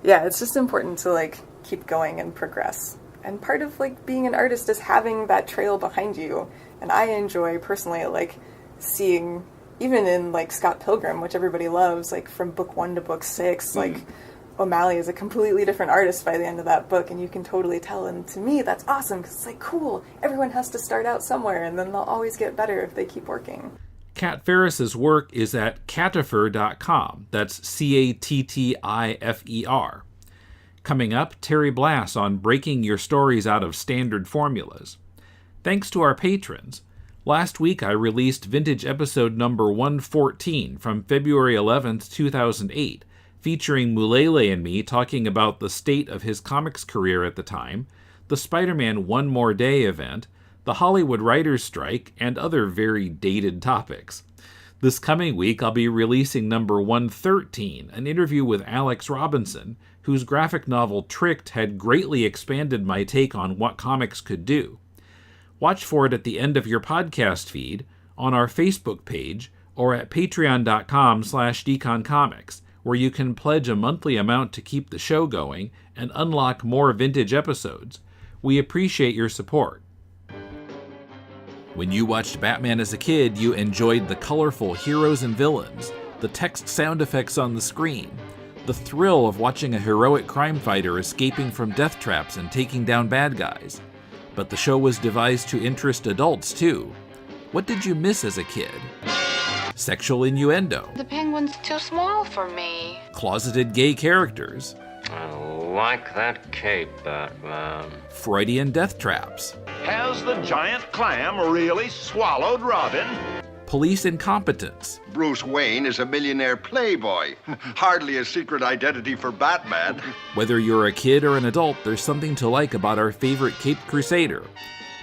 yeah, it's just important to, like, keep going and progress. And part of, like, being an artist is having that trail behind you. And I enjoy, personally, like, seeing, even in, like, Scott Pilgrim, which everybody loves, like, from book 1 to book 6, like, O'Malley is a completely different artist by the end of that book, and you can totally tell. And to me, that's awesome, because it's like, cool, everyone has to start out somewhere, and then they'll always get better if they keep working. Kat Farris's work is at cattifer.com. That's Cattifer. Coming up, Terry Blas on breaking your stories out of standard formulas. Thanks to our patrons. Last week I released vintage episode number 114 from February 11th, 2008, featuring Mulele and me talking about the state of his comics career at the time, the Spider-Man One More Day event, the Hollywood writers' strike, and other very dated topics. This coming week I'll be releasing number 113, an interview with Alex Robinson, whose graphic novel Tricked had greatly expanded my take on what comics could do. Watch for it at the end of your podcast feed, on our Facebook page, or at patreon.com/deconcomics, where you can pledge a monthly amount to keep the show going and unlock more vintage episodes. We appreciate your support. When you watched Batman as a kid, you enjoyed the colorful heroes and villains, the text sound effects on the screen, the thrill of watching a heroic crime fighter escaping from death traps and taking down bad guys. But the show was devised to interest adults, too. What did you miss as a kid? Sexual innuendo. The penguin's too small for me. Closeted gay characters. I like that cape, Batman. Freudian death traps. Has the giant clam really swallowed Robin? Police incompetence. Bruce Wayne is a millionaire playboy. Hardly a secret identity for Batman. Whether you're a kid or an adult, there's something to like about our favorite Caped Crusader.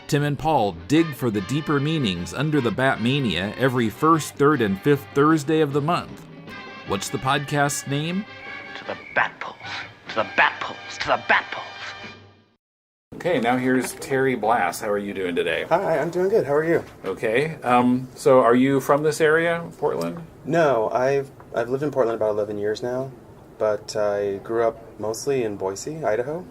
Tim and Paul dig for the deeper meanings under the Batmania every first, third, and fifth Thursday of the month. What's the podcast's name? To the Batpoles. To the Batpoles. To the Batpoles. Okay, now here's Terry Blas. How are you doing today? Hi, I'm doing good. How are you? Okay. So are you from this area, Portland? No, I've lived in Portland about 11 years now, but I grew up mostly in Boise, Idaho,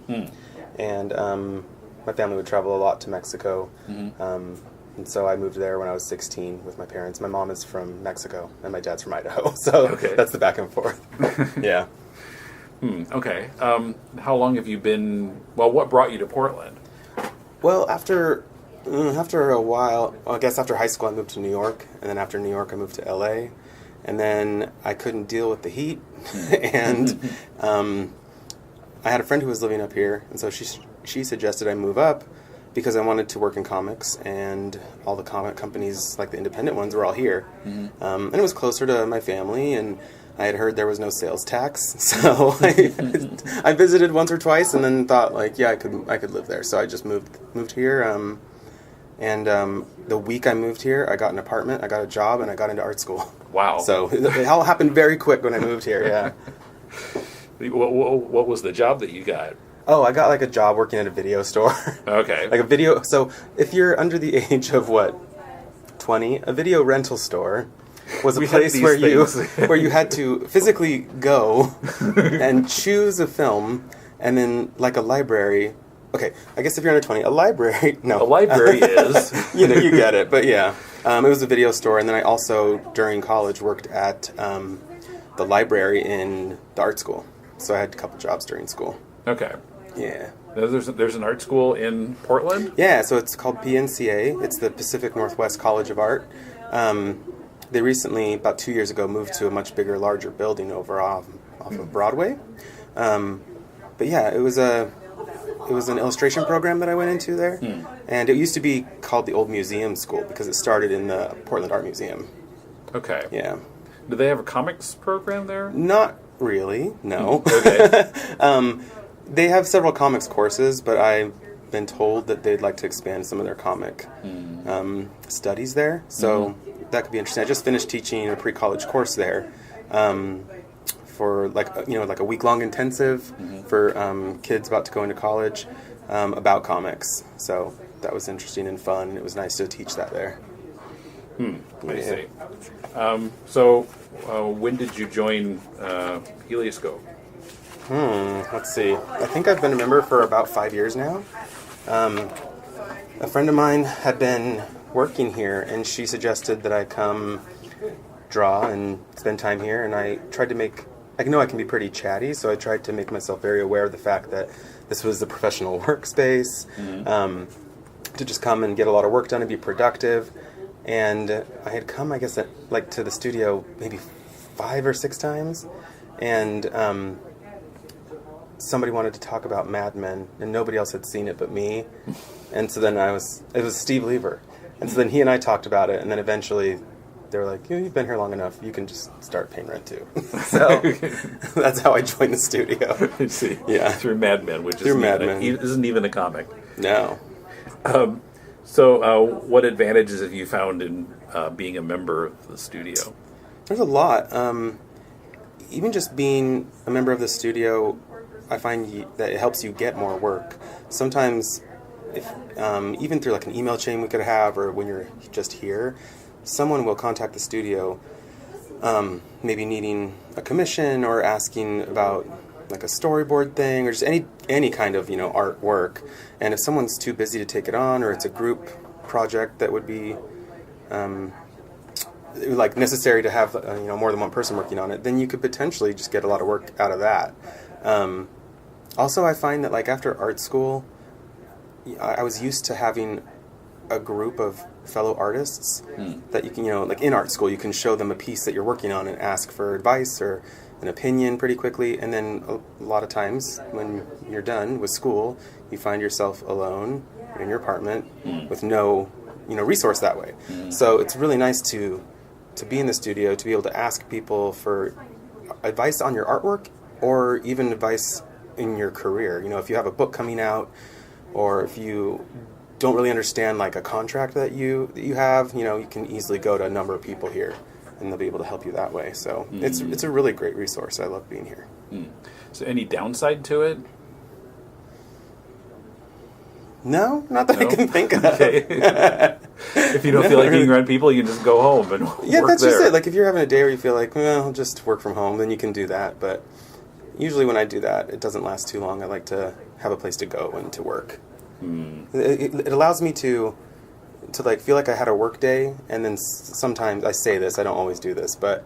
and my family would travel a lot to Mexico, and so I moved there when I was 16 with my parents. My mom is from Mexico, and my dad's from Idaho, so that's the back and forth. Yeah. Okay. How long have you been... Well, what brought you to Portland? Well, after a while, I guess after high school I moved to New York, and then after New York I moved to LA, and then I couldn't deal with the heat, and I had a friend who was living up here, and so she suggested I move up because I wanted to work in comics, and all the comic companies, like the independent ones, were all here. And it was closer to my family, and I had heard there was no sales tax, so I visited once or twice, and then thought, like, yeah, I could live there. So I just moved here, And the week I moved here, I got an apartment, I got a job, and I got into art school. Wow. So it all happened very quick when I moved here, yeah. What was the job that you got? Oh, I got like a job working at a video store. Okay. Like a video, so if you're under the age of 20, a video rental store was a place where you had to physically go and choose a film, and then like a library. Okay, I guess if you're under 20, a library. No, a library is. You get it. But yeah, it was a video store, and then I also during college worked at the library in the art school. So I had a couple jobs during school. Okay. Yeah. There's an art school in Portland? Yeah, so it's called PNCA. It's the Pacific Northwest College of Art. They recently, about 2 years ago, moved to a much bigger, larger building over off of Broadway. But yeah, it was an illustration program that I went into there. And it used to be called the Old Museum School because it started in the Portland Art Museum. Okay. Yeah. Do they have a comics program there? Not really, no. Okay. They have several comics courses, but I've been told that they'd like to expand some of their comic studies there. So that could be interesting. I just finished teaching a pre-college course there for like a week-long intensive for kids about to go into college about comics. So that was interesting and fun. It was nice to teach that there. I see. So when did you join Helioscope? Let's see. I think I've been a member for about 5 years now. A friend of mine had been working here, and she suggested that I come draw and spend time here, and I tried to make... I know I can be pretty chatty, so I tried to make myself very aware of the fact that this was a professional workspace, to just come and get a lot of work done and be productive. And I had come, I guess, to the studio maybe 5 or 6 times, and somebody wanted to talk about Mad Men, and nobody else had seen it but me. And so then it was Steve Lever. And so then he and I talked about it, and then eventually they were like, you've been here long enough, you can just start paying rent too. So that's how I joined the studio. I see. Yeah. Through Mad Men, which isn't even a comic. No. So what advantages have you found in being a member of the studio? There's a lot. Even just being a member of the studio, I find that it helps you get more work. Sometimes, even through like an email chain we could have, or when you're just here, someone will contact the studio, maybe needing a commission or asking about like a storyboard thing or just any kind of artwork. And if someone's too busy to take it on, or it's a group project that would be like necessary to have more than one person working on it, then you could potentially just get a lot of work out of that. Also, I find that like after art school, I was used to having a group of fellow artists that you can, like in art school, you can show them a piece that you're working on and ask for advice or an opinion pretty quickly. And then a lot of times when you're done with school, you find yourself alone in your apartment with no, resource that way. So it's really nice to be in the studio, to be able to ask people for advice on your artwork or even advice in your career. If you have a book coming out, or if you don't really understand like a contract that you have, you can easily go to a number of people here and they'll be able to help you that way. So it's a really great resource. I love being here. So any downside to it? No, not that I can think of. Okay. If you don't feel like being around people, you can just go home and work that's there. just it. Like if you're having a day where you feel like, I'll just work from home, then you can do that. But usually when I do that, it doesn't last too long. I like to have a place to go and to work. It allows me to like feel like I had a work day, and then sometimes I say this, I don't always do this, but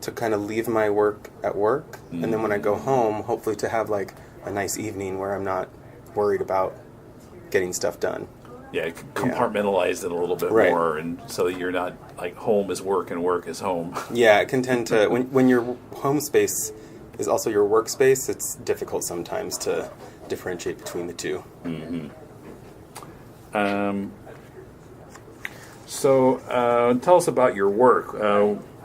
to kind of leave my work at work, and then when I go home, hopefully to have like a nice evening where I'm not worried about getting stuff done. Yeah, compartmentalize it a little bit more, and so that you're not like home is work and work is home. Yeah, it can tend to when your home space is also your workspace, it's difficult sometimes to differentiate between the two. So tell us about your work.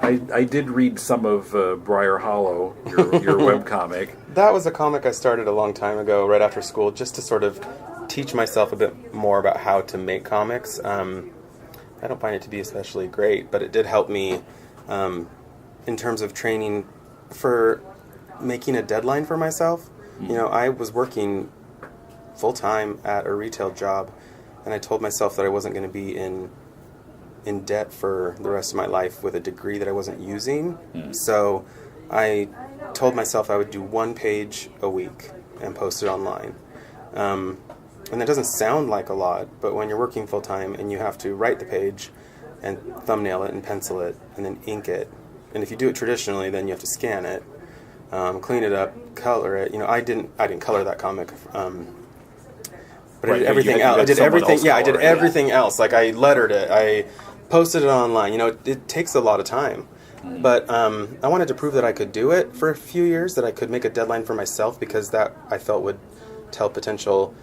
I did read some of Briar Hollow, your webcomic. That was a comic I started a long time ago, right after school, just to sort of teach myself a bit more about how to make comics. I don't find it to be especially great, but it did help me in terms of training for making a deadline for myself. You know, I was working full-time at a retail job, and I told myself that I wasn't going to be in debt for the rest of my life with a degree that I wasn't using. So I told myself I would do 1 page a week and post it online. And that doesn't sound like a lot, but when you're working full-time and you have to write the page and thumbnail it and pencil it and then ink it, and if you do it traditionally, then you have to scan it, clean it up, color it. You know, I didn't color that comic, but I did everything else. I did everything. Yeah, I did everything else. Like, I lettered it, I posted it online. You know, it takes a lot of time. But I wanted to prove that I could do it for a few years, that I could make a deadline for myself, because that I felt would tell potential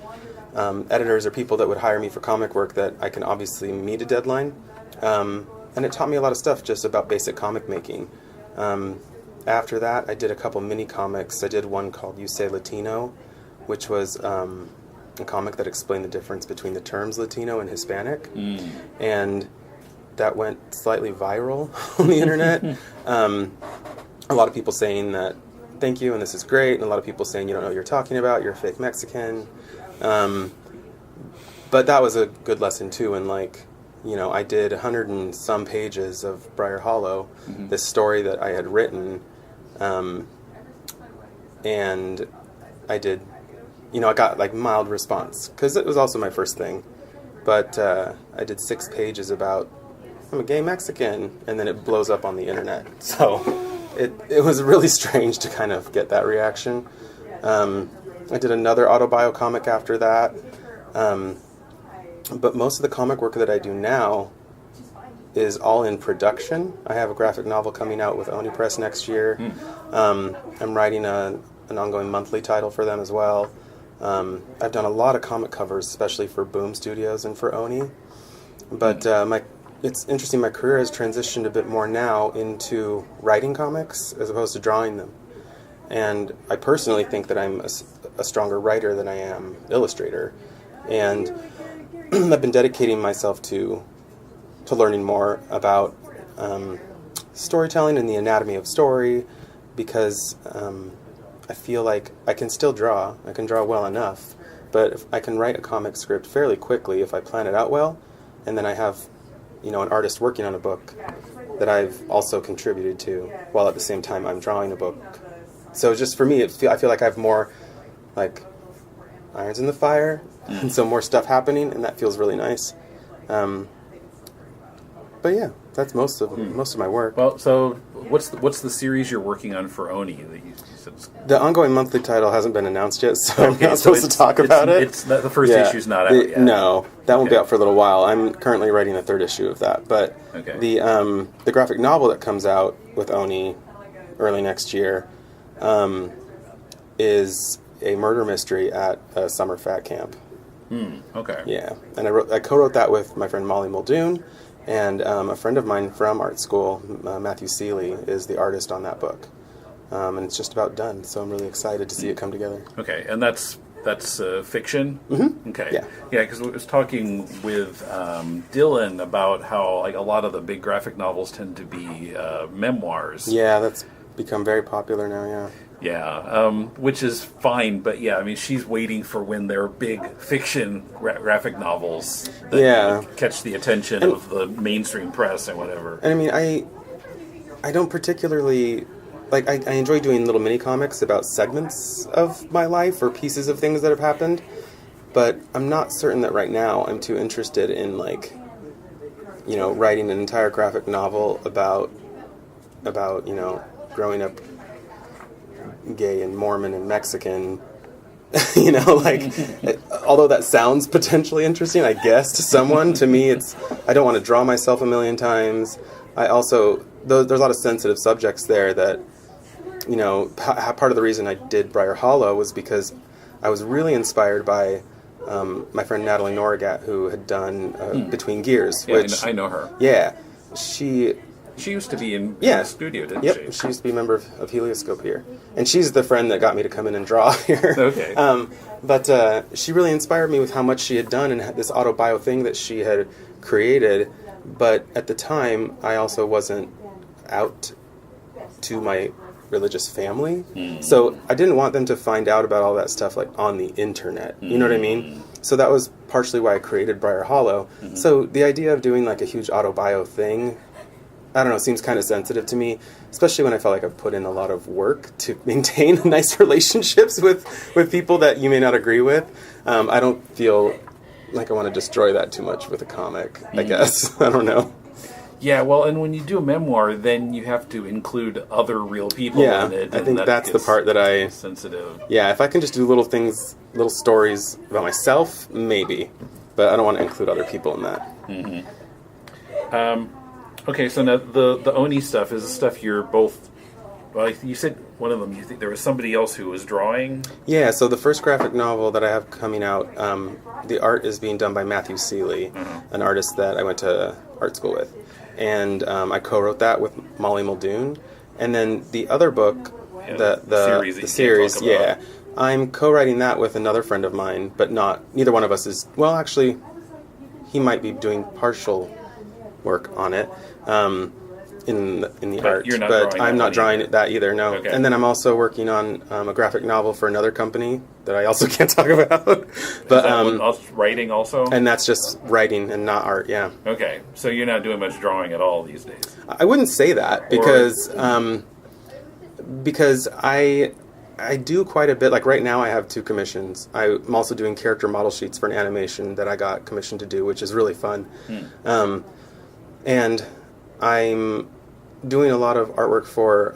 editors or people that would hire me for comic work that I can obviously meet a deadline. And it taught me a lot of stuff just about basic comic making. After that, I did a couple mini comics. I did one called You Say Latino, which was a comic that explained the difference between the terms Latino and Hispanic. And that went slightly viral on the internet. A lot of people saying that, thank you, and this is great, and a lot of people saying you don't know what you're talking about, you're a fake Mexican. But that was a good lesson too, and like, you know, I did 100 and some pages of Briar Hollow, this story that I had written, and I did, you know, I got like mild response, because it was also my first thing, but I did 6 pages about, I'm a gay Mexican, and then it blows up on the internet. So it was really strange to kind of get that reaction. I did another autobio comic after that. But most of the comic work that I do now is all in production. I have a graphic novel coming out with Oni Press next year. I'm writing an ongoing monthly title for them as well. I've done a lot of comic covers, especially for Boom Studios and for Oni. But it's interesting, my career has transitioned a bit more now into writing comics as opposed to drawing them. And I personally think that I'm a stronger writer than I am illustrator. And I've been dedicating myself to learning more about storytelling and the anatomy of story, because I feel like I can still draw. I can draw well enough, but if I can write a comic script fairly quickly if I plan it out well, and then I have, you know, an artist working on a book that I've also contributed to, while at the same time I'm drawing a book. So just for me, I feel like I have more like irons in the fire, and so more stuff happening, and that feels really nice. But yeah, that's most of my work. Well, so what's the series you're working on for Oni that you said? The ongoing monthly title hasn't been announced yet, so I'm not supposed to talk about it. It's the first issue's not out yet. No, that won't be out for a little while. I'm currently writing the 3rd issue of that. But the graphic novel that comes out with Oni early next year is a murder mystery at a summer fat camp. Yeah, and I co-wrote that with my friend Molly Muldoon, and a friend of mine from art school, Matthew Seeley, is the artist on that book. And it's just about done, so I'm really excited to see it come together. Okay, and that's fiction? Okay. Yeah, because I was talking with Dylan about how like a lot of the big graphic novels tend to be memoirs. Yeah, that's become very popular now, yeah. Yeah, which is fine, but yeah, I mean, she's waiting for when they're big fiction graphic novels that catch the attention of the mainstream press and whatever. And I mean, I don't particularly, like, I enjoy doing little mini comics about segments of my life or pieces of things that have happened, but I'm not certain that right now I'm too interested in, like, you know, writing an entire graphic novel about you know, growing up gay and Mormon and Mexican, you know, like, although that sounds potentially interesting, I guess, to someone, to me, I don't want to draw myself a million times. I also, there's a lot of sensitive subjects there that, you know, part of the reason I did Briar Hollow was because I was really inspired by my friend Natalie Norrigat, who had done Between Gears. Yeah, which, I know her. Yeah. She She used to be in Yeah. the studio, didn't Yep, she? she used to be a member of Helioscope here. And she's the friend that got me to come in and draw here. Okay. But she really inspired me with how much she had done and had this autobio thing that she had created. But at the time, I also wasn't out to my religious family. So I didn't want them to find out about all that stuff like on the internet. You know what I mean? So that was partially why I created Briar Hollow. So the idea of doing like a huge autobio thing, I don't know, seems kind of sensitive to me, especially when I felt like I've put in a lot of work to maintain nice relationships with people that you may not agree with. I don't feel like I want to destroy that too much with a comic, I guess. I don't know. Yeah, well, and when you do a memoir, then you have to include other real people in it. I think that's the part that I... sensitive. Yeah, if I can just do little things, little stories about myself, maybe. But I don't want to include other people in that. Okay, so now the Oni stuff is the stuff you're both... Well, you said one of them, you think there was somebody else who was drawing? Yeah, so the first graphic novel that I have coming out, the art is being done by Matthew Seeley, an artist that I went to art school with. And I co-wrote that with Molly Muldoon. And then the other book, the series, I'm co-writing that with another friend of mine, but neither one of us is, well, actually, he might be doing partial work on it in the art, you're not but drawing I'm that not one drawing either. that either, no. Okay. And then I'm also working on a graphic novel for another company that I also can't talk about. But Is that one writing also? And that's just writing and not art, yeah. Okay, so you're not doing much drawing at all these days? I wouldn't say that because I do quite a bit. Like right now I have 2 commissions. I'm also doing character model sheets for an animation that I got commissioned to do, which is really fun. And I'm doing a lot of artwork for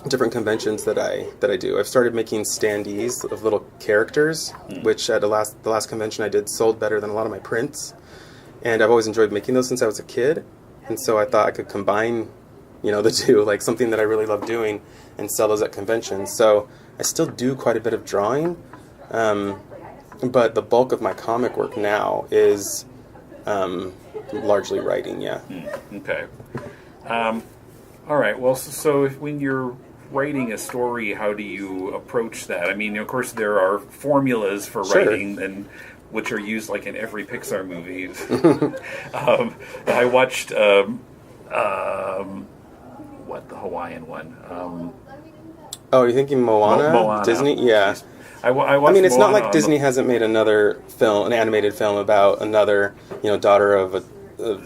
different conventions that I do. I've started making standees of little characters, which at the last convention I did sold better than a lot of my prints. And I've always enjoyed making those since I was a kid. And so I thought I could combine, the two, like something that I really love doing, and sell those at conventions. So I still do quite a bit of drawing, but the bulk of my comic work now is largely writing, yeah. Okay. All right, well, so when you're writing a story, how do you approach that? I mean, of course, there are formulas for writing, and which are used like in every Pixar movie. I watched the Hawaiian one? Oh, you're thinking Moana? Moana. Disney? Yeah. I watched mean, it's Moana not like Disney hasn't made another film, an animated film about another, daughter of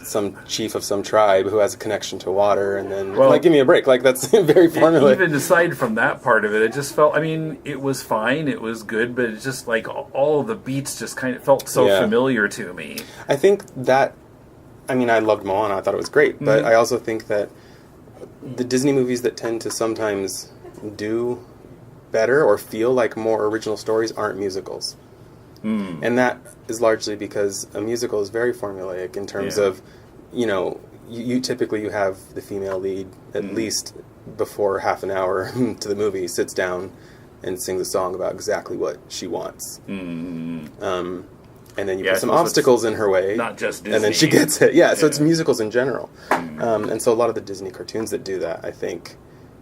some chief of some tribe who has a connection to water, and then, give me a break. Like, that's very formulaic. Even aside from that part of it, it just felt, it was fine, it was good, but it's just like all of the beats just kind of felt so familiar to me. I think that, I loved Moana, I thought it was great, but I also think that the Disney movies that tend to sometimes do better or feel like more original stories aren't musicals. And that is largely because a musical is very formulaic in terms of, you typically you have the female lead at least before half an hour to the movie sits down and sings a song about exactly what she wants. And then you put some obstacles in her way, not just Disney. And then she gets it. So it's musicals in general. And so a lot of the Disney cartoons that do that, I think,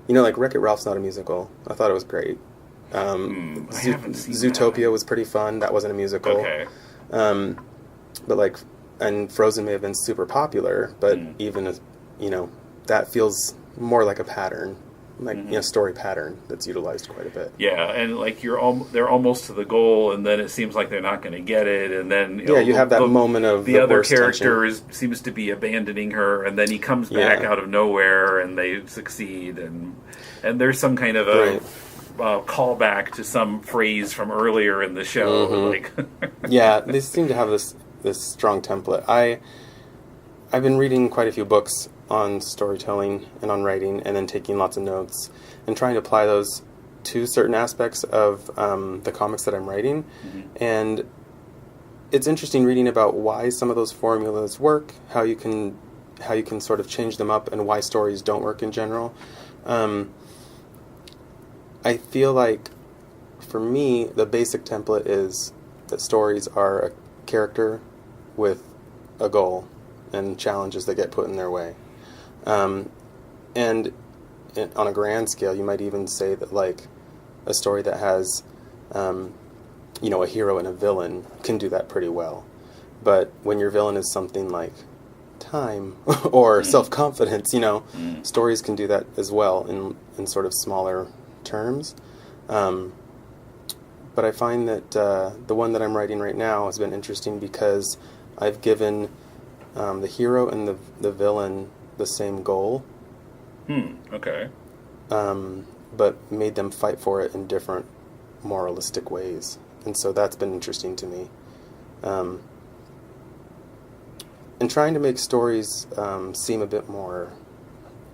like Wreck-It Ralph's not a musical. I thought it was great. Zootopia was pretty fun. That wasn't a musical. Okay. But and Frozen may have been super popular, but even as, that feels more like a pattern, story pattern that's utilized quite a bit. Yeah, and they're almost to the goal, and then it seems like they're not going to get it, and then you have that moment of the other character seems to be abandoning her, and then he comes back out of nowhere, and they succeed, and there's some kind of a callback to some phrase from earlier in the show. They seem to have this strong template. I've been reading quite a few books on storytelling and on writing, and then taking lots of notes and trying to apply those to certain aspects of the comics that I'm writing. And it's interesting reading about why some of those formulas work, how you can sort of change them up, and why stories don't work in general. I feel like, for me, the basic template is that stories are a character with a goal and challenges that get put in their way. And on a grand scale, you might even say that, like, a story that has, a hero and a villain can do that pretty well. But when your villain is something like time or self-confidence, stories can do that as well in sort of smaller terms. But I find that the one that I'm writing right now has been interesting because I've given the hero and the villain the same goal. Okay. But made them fight for it in different moralistic ways. And so that's been interesting to me. And trying to make stories seem a bit more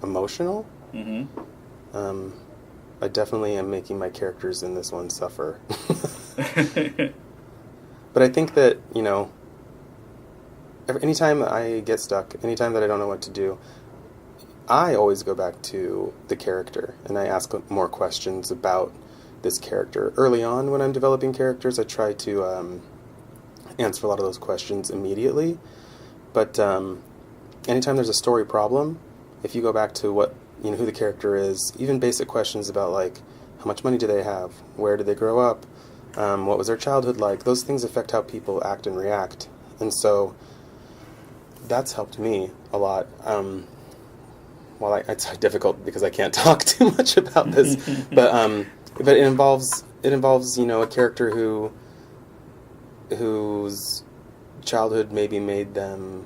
emotional. I definitely am making my characters in this one suffer. But I think that, anytime I get stuck, anytime that I don't know what to do, I always go back to the character, and I ask more questions about this character. Early on, when I'm developing characters, I try to answer a lot of those questions immediately. But anytime there's a story problem, if you go back to who the character is, even basic questions about, like, how much money do they have, where did they grow up, what was their childhood like, those things affect how people act and react. And so that's helped me a lot. It's difficult because I can't talk too much about this, but it involves a character whose childhood maybe made them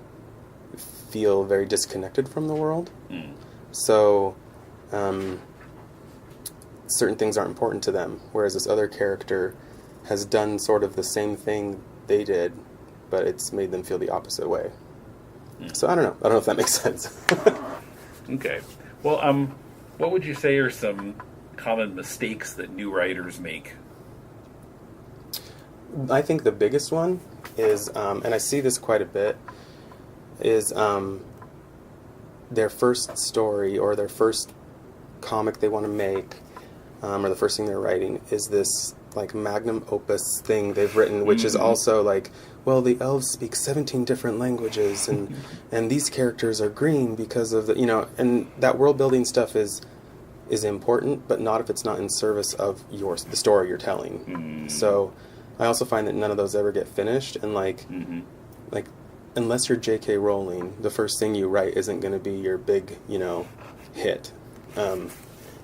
feel very disconnected from the world. So certain things aren't important to them, whereas this other character has done sort of the same thing they did, but it's made them feel the opposite way. So I don't know if that makes sense. Okay. Well, what would you say are some common mistakes that new writers make? I think the biggest one is, and I see this quite a bit, is their first story or their first comic they want to make, or the first thing they're writing, is this, like, magnum opus thing they've written, which is also like, well, the elves speak 17 different languages, and these characters are green because of the, and that world building stuff is important, but not if it's not in service of the story you're telling. So I also find that none of those ever get finished, and like unless you're J.K. Rowling, the first thing you write isn't going to be your big, hit. And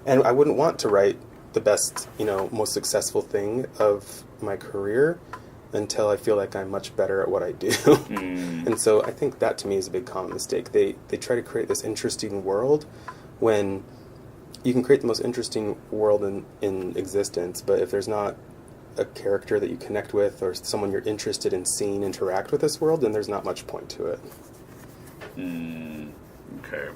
I wouldn't want to write the best, most successful thing of my career until I feel like I'm much better at what I do. And so I think that, to me, is a big common mistake. They try to create this interesting world when you can create the most interesting world in existence, but if there's not a character that you connect with or someone you're interested in seeing interact with this world, then there's not much point to it. Okay.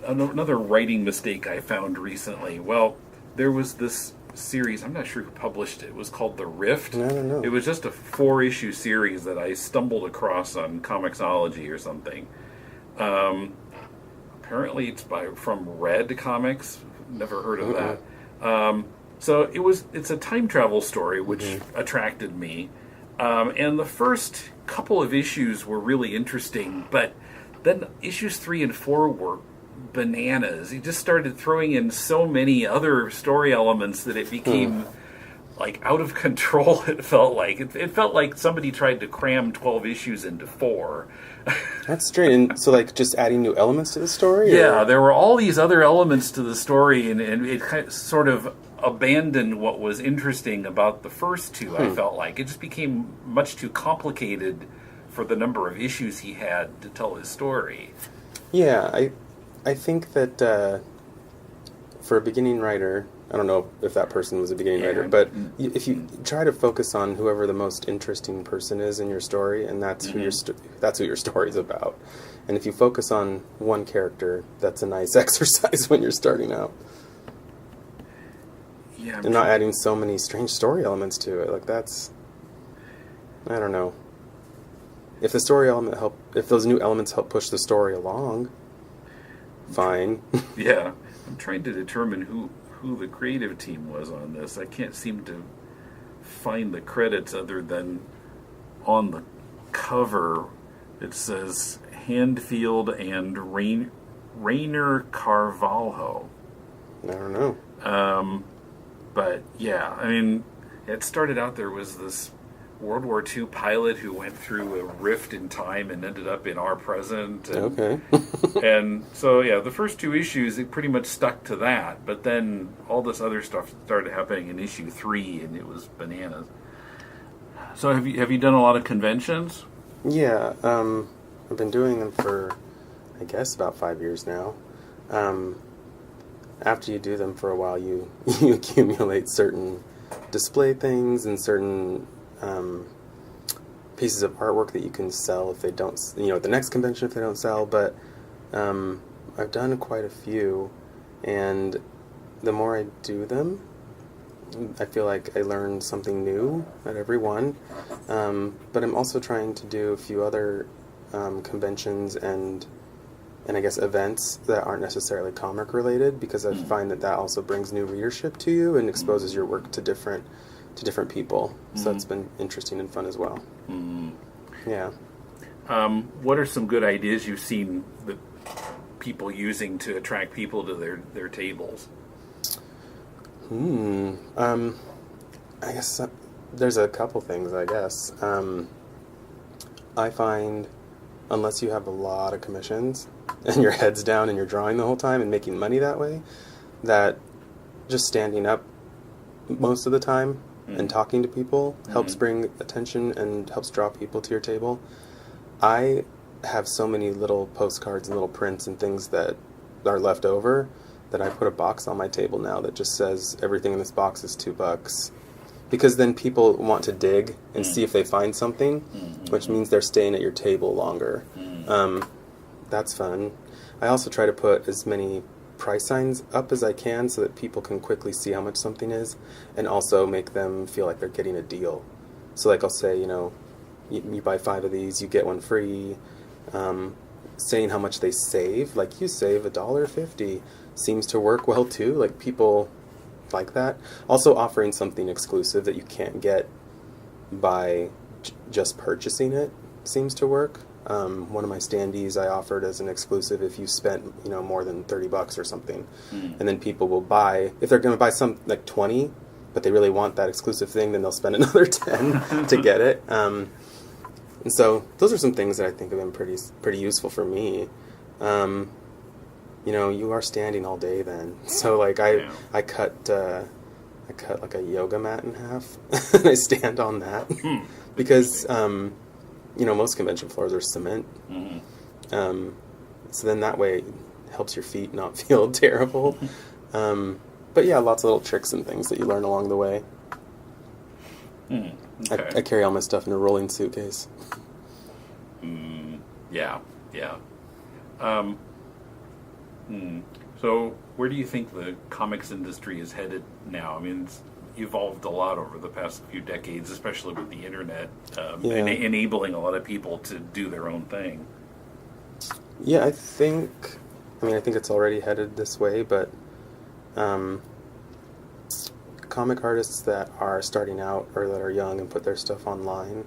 Another writing mistake I found recently. Well, there was this series, I'm not sure who published it. It was called The Rift. I don't know. It was just a 4-issue series that I stumbled across on Comixology or something. Apparently it's from Red Comics. Never heard of that. So it's a time travel story, which attracted me. And the first couple of issues were really interesting, but then issues 3 and 4 were bananas. He just started throwing in so many other story elements that it became like out of control. It felt like somebody tried to cram 12 issues into 4. That's strange. And so, like, just adding new elements to the story? Yeah, there were all these other elements to the story, and it kind of, sort of abandoned what was interesting about the first two. I felt like it just became much too complicated for the number of issues he had to tell his story. Yeah, I think that for a beginning writer, I don't know if that person was a beginning writer, but if you try to focus on whoever the most interesting person is in your story, and that's who your story's about. And if you focus on one character, that's a nice exercise when you're starting out. Yeah, and not adding so many strange story elements to it. Like, that's, I don't know. If the story element if those new elements help push the story along, fine. Yeah, I'm trying to determine who the creative team was on this. I can't seem to find the credits other than on cover, it says Handfield and Rainer Carvalho. I don't know. But yeah, I mean, it started out there was this World War II pilot who went through a rift in time and ended up in our present. And, Okay. and so, yeah, the first 2 issues, it pretty much stuck to that. But then all this other stuff started happening in issue 3, and it was bananas. So have you done a lot of conventions? Yeah, I've been doing them for, I guess, about 5 years now. After you do them for a while, you accumulate certain display things and certain pieces of artwork that you can sell if they don't, at the next convention if they don't sell. But I've done quite a few, and the more I do them, I feel like I learn something new at every one. But I'm also trying to do a few other conventions and I guess events that aren't necessarily comic related, because I find that also brings new readership to you and exposes your work to different people. So it's been interesting and fun as well. Yeah. What are some good ideas you've seen that people using to attract people to their tables? I guess there's a couple things, I guess. I find, unless you have a lot of commissions and your head's down and you're drawing the whole time and making money that way, that just standing up most of the time and talking to people helps bring attention and helps draw people to your table. I have so many little postcards and little prints and things that are left over that I put a box on my table now that just says everything in this box is $2. Because then people want to dig and see if they find something, which means they're staying at your table longer. That's fun. I also try to put as many price signs up as I can so that people can quickly see how much something is, and also make them feel like they're getting a deal. So like I'll say, you buy 5 of these, you get one free. Saying how much they save, like you save $1.50, seems to work well too. Like people like that. Also offering something exclusive that you can't get by just purchasing it seems to work. One of my standees I offered as an exclusive if you spent more than $30 or something, and then people will buy, if they're going to buy some like 20, but they really want that exclusive thing, then they'll spend another 10 to get it. And so those are some things that I think have been pretty useful for me. You are standing all day then, so like I cut like a yoga mat in half and I stand on that because most convention floors are cement. So then that way it helps your feet not feel terrible. But yeah, lots of little tricks and things that you learn along the way. Okay. I carry all my stuff in a rolling suitcase. Yeah. So where do you think the comics industry is headed now? I mean, it's evolved a lot over the past few decades, especially with the internet enabling a lot of people to do their own thing. Yeah, I think it's already headed this way, but comic artists that are starting out or that are young and put their stuff online,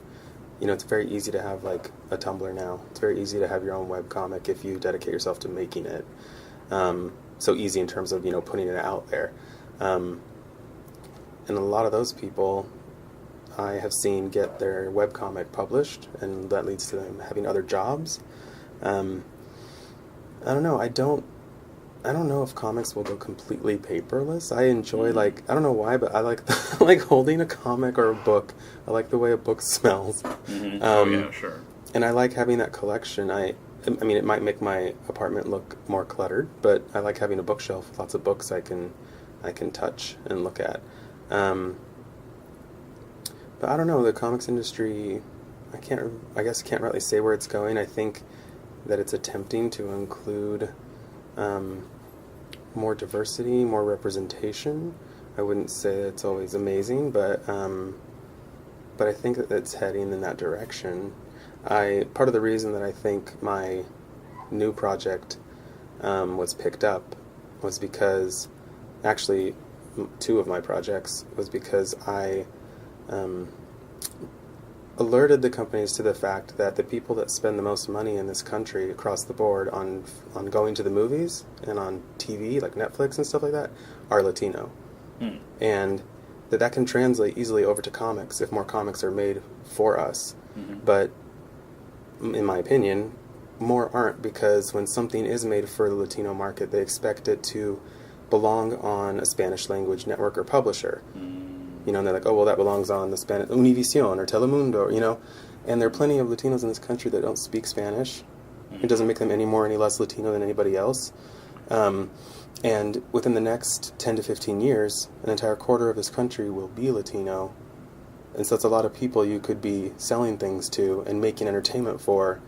it's very easy to have like a Tumblr now. It's very easy to have your own webcomic if you dedicate yourself to making it. So easy in terms of, putting it out there. And a lot of those people I have seen get their webcomic published, and that leads to them having other jobs. I don't know. I don't know if comics will go completely paperless. I enjoy, I don't know why, but I like holding a comic or a book. I like the way a book smells. Sure. And I like having that collection. I mean, it might make my apartment look more cluttered, but I like having a bookshelf with lots of books I can touch and look at. But I don't know, the comics industry, I guess I can't really say where it's going. I think that it's attempting to include more diversity, more representation. I wouldn't say that it's always amazing, but I think that it's heading in that direction. Part of the reason that I think my new project was picked up was because, actually, 2 of my projects was because I alerted the companies to the fact that the people that spend the most money in this country across the board on going to the movies and on TV, like Netflix and stuff like that, are Latino. And that can translate easily over to comics if more comics are made for us. But in my opinion, more aren't, because when something is made for the Latino market, they expect it to belong on a Spanish language network or publisher. You know, and they're like, oh, well, that belongs on the Spanish Univision or Telemundo, you know. And there are plenty of Latinos in this country that don't speak Spanish. It doesn't make them any more, any less Latino than anybody else. And within the next 10 to 15 years, an entire quarter of this country will be Latino. And so it's a lot of people you could be selling things to and making entertainment for,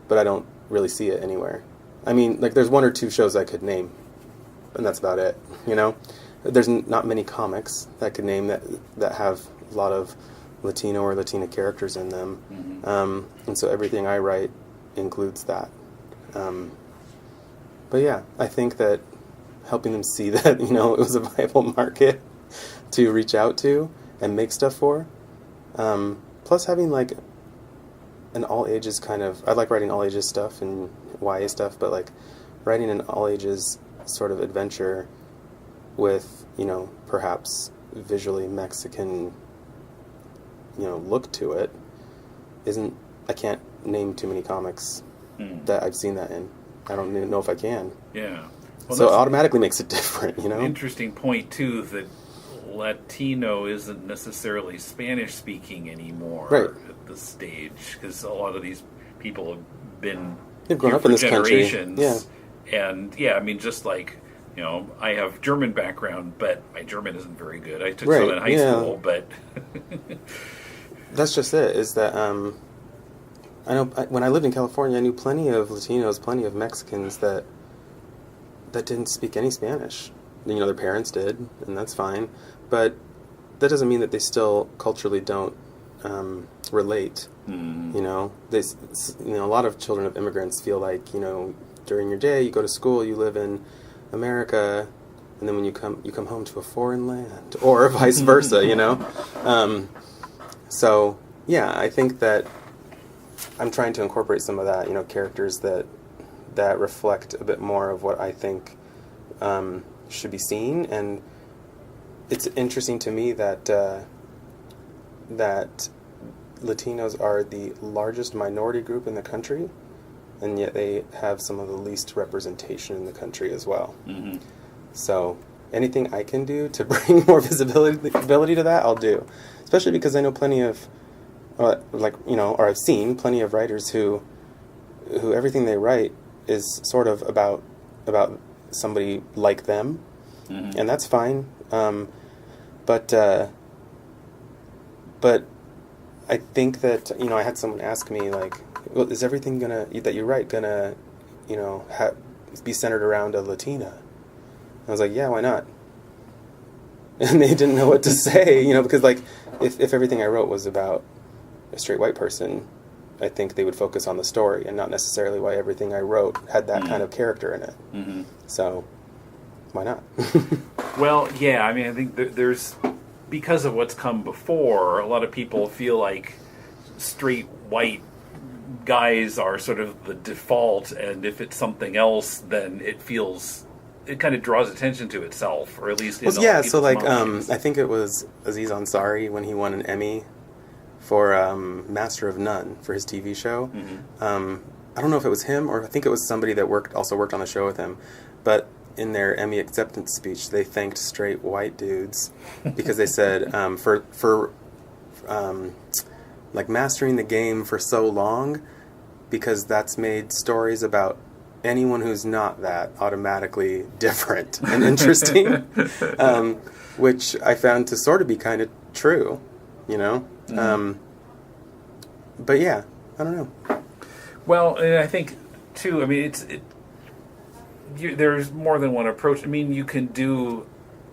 but I don't really see it anywhere. I mean, like, there's one or two shows I could name, and that's about it, you know? There's not many comics that I could name that have a lot of Latino or Latina characters in them. And so everything I write includes that. But yeah, I think that helping them see that, you know, it was a viable market to reach out to and make stuff for. Plus having, like, an all-ages kind of... I like writing all-ages stuff and YA stuff, but, like, writing an all-ages sort of adventure with, you know, perhaps visually Mexican, you know, look to it isn't... I can't name too many comics that I've seen that in. I don't even know if I can. Yeah. Well, so it automatically makes it different, you know? Interesting point, too, that Latino isn't necessarily Spanish-speaking anymore at this stage, because a lot of these people have been They've grown up in this generations. country. Yeah. And, yeah, I mean, just like, you know, I have German background, but my German isn't very good. I took some in high school, but... That's just it, is that... I know when I lived in California, I knew plenty of Latinos, plenty of Mexicans that didn't speak any Spanish. You know, their parents did, and that's fine. But that doesn't mean that they still culturally don't relate. You know, a lot of children of immigrants feel like, you know, during your day you go to school, you live in America, and then when you come home to a foreign land, or vice versa. You know, so yeah, I think that I'm trying to incorporate some of that, you know, characters that reflect a bit more of what I think should be seen. And it's interesting to me that that Latinos are the largest minority group in the country, and yet they have some of the least representation in the country as well. So anything I can do to bring more visibility to that, I'll do. Especially because I know plenty of, or I've seen plenty of writers who everything they write is sort of about somebody like them, and that's fine. But I think that, you know, I had someone ask me, like, well, is everything that you write gonna, you know, be centered around a Latina? I was like, yeah, why not? And they didn't know what to say, you know, because, like, if everything I wrote was about a straight white person, I think they would focus on the story and not necessarily why everything I wrote had that kind of character in it. So, why not? Well, yeah, I mean, I think there's, because of what's come before, a lot of people feel like straight white guys are sort of the default, and if it's something else, then it kind of draws attention to itself, or at least in so like I think it was Aziz Ansari when he won an Emmy for Master of None for his TV show. I don't know if it was him, or I think it was somebody that also worked on the show with him, but in their Emmy acceptance speech they thanked straight white dudes because they said for like mastering the game for so long, because that's made stories about anyone who's not that automatically different and interesting, which I found to sort of be kind of true, you know. But yeah, I don't know. Well, and I think too, I mean, there's more than one approach. I mean, you can do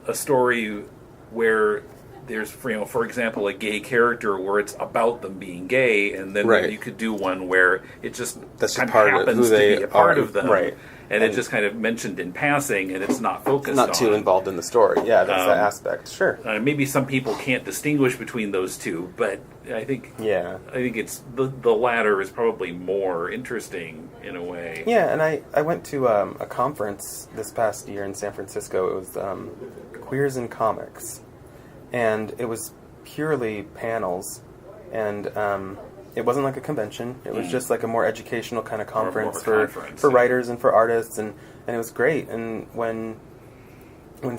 a story where there's, for example, a gay character where it's about them being gay, and then you could do one where it just that's kind part of happens of who they to be a part are. of them. Right. and it's just kind of mentioned in passing, and it's not focused on. Not too involved in the story. Yeah, that's that aspect. Sure. Maybe some people can't distinguish between those two, but I think it's the latter is probably more interesting in a way. Yeah, and I went to a conference this past year in San Francisco. It was Queers in Comics, and it was purely panels, and it wasn't like a convention. It was just like a more educational kind of conference for writers and for artists, and it was great. And when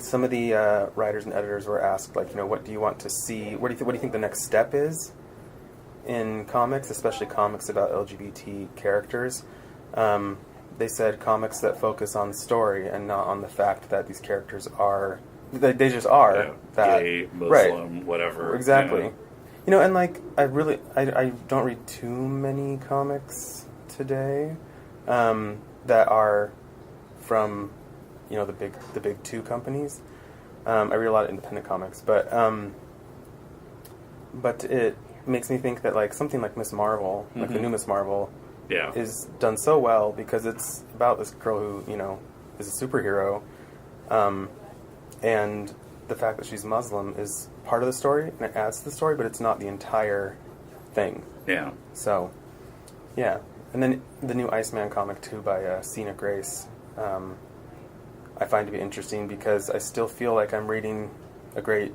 some of the writers and editors were asked, like, what do you want to see? What do you think the next step is in comics, especially comics about LGBT characters? They said comics that focus on story and not on the fact that these characters are they just are that gay, Muslim, right. Whatever. Exactly. And like I don't read too many comics today that are from the big two companies. I read a lot of independent comics, but it makes me think that like something like Miss Marvel, like the new Miss Marvel, is done so well because it's about this girl who is a superhero, and the fact that she's Muslim is part of the story, and it adds to the story, but it's not the entire thing. Yeah. So, yeah. And then the new Iceman comic, too, by Sina Grace, I find to be interesting because I still feel like I'm reading a great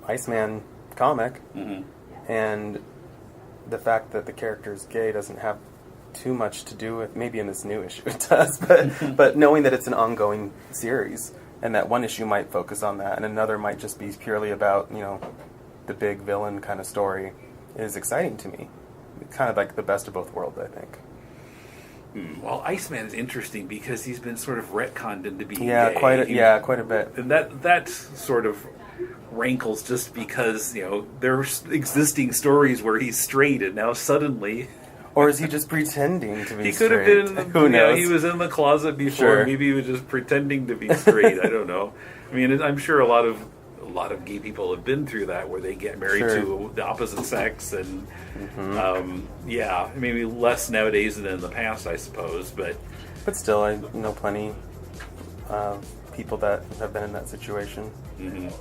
Iceman comic, and the fact that the character is gay doesn't have too much to do with, maybe in this new issue it does, but knowing that it's an ongoing series, and that one issue might focus on that, and another might just be purely about, the big villain kind of story, is exciting to me. Kind of like the best of both worlds, I think. Well, Iceman is interesting because he's been sort of retconned into being gay. Quite a bit. And that sort of rankles just because, there's existing stories where he's straight, and now suddenly... Or is he just pretending to be he straight? He could have been. Who knows? He was in the closet before. Sure. Maybe he was just pretending to be straight. I don't know. I mean, I'm sure a lot of gay people have been through that, where they get married to the opposite sex, and maybe less nowadays than in the past, I suppose. But still, I know plenty of people that have been in that situation.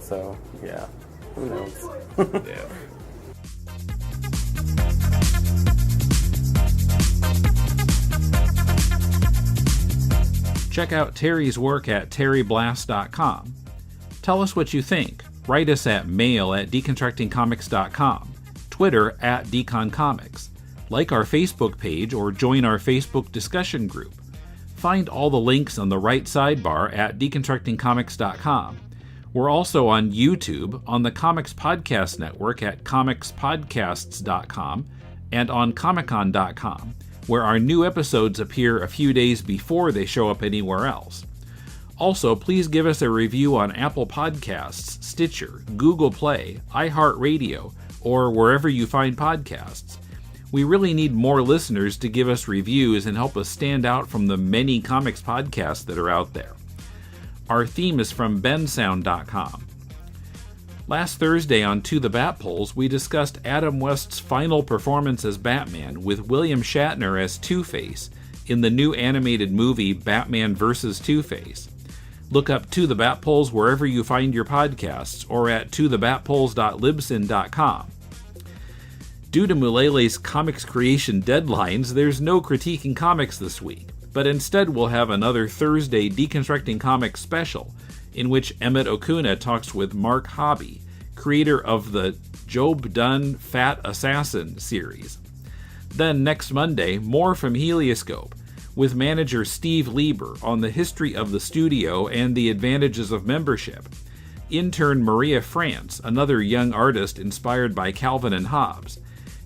So yeah, who knows? Yeah. Check out Terry's work at terryblas.com. Tell us what you think. Write us at mail@deconstructingcomics.com, Twitter @deconcomics. Like our Facebook page or join our Facebook discussion group. Find all the links on the right sidebar at deconstructingcomics.com. We're also on YouTube, on the Comics Podcast Network at comicspodcasts.com, and on comiccon.com, where our new episodes appear a few days before they show up anywhere else. Also, please give us a review on Apple Podcasts, Stitcher, Google Play, iHeartRadio, or wherever you find podcasts. We really need more listeners to give us reviews and help us stand out from the many comics podcasts that are out there. Our theme is from bensound.com. Last Thursday on To the Bat Polls, we discussed Adam West's final performance as Batman with William Shatner as Two-Face in the new animated movie Batman vs. Two-Face. Look up To the Bat Polls wherever you find your podcasts or at tothebatpolls.libsyn.com. Due to Mulele's comics creation deadlines, there's no critiquing comics this week, but instead we'll have another Thursday Deconstructing Comics special, in which Emmett Okuna talks with Mark Hobby, creator of the Job Dunn Fat Assassin series. Then next Monday, more from Helioscope, with manager Steve Lieber on the history of the studio and the advantages of membership. Intern Maria France, another young artist inspired by Calvin and Hobbes.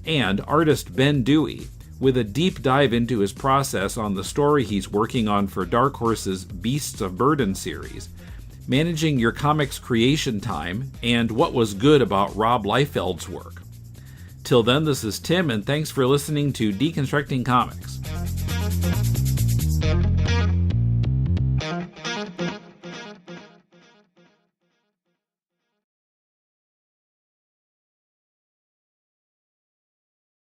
And artist Ben Dewey, with a deep dive into his process on the story he's working on for Dark Horse's Beasts of Burden series, managing your comics creation time, and what was good about Rob Liefeld's work. Till then, this is Tim, and thanks for listening to Deconstructing Comics.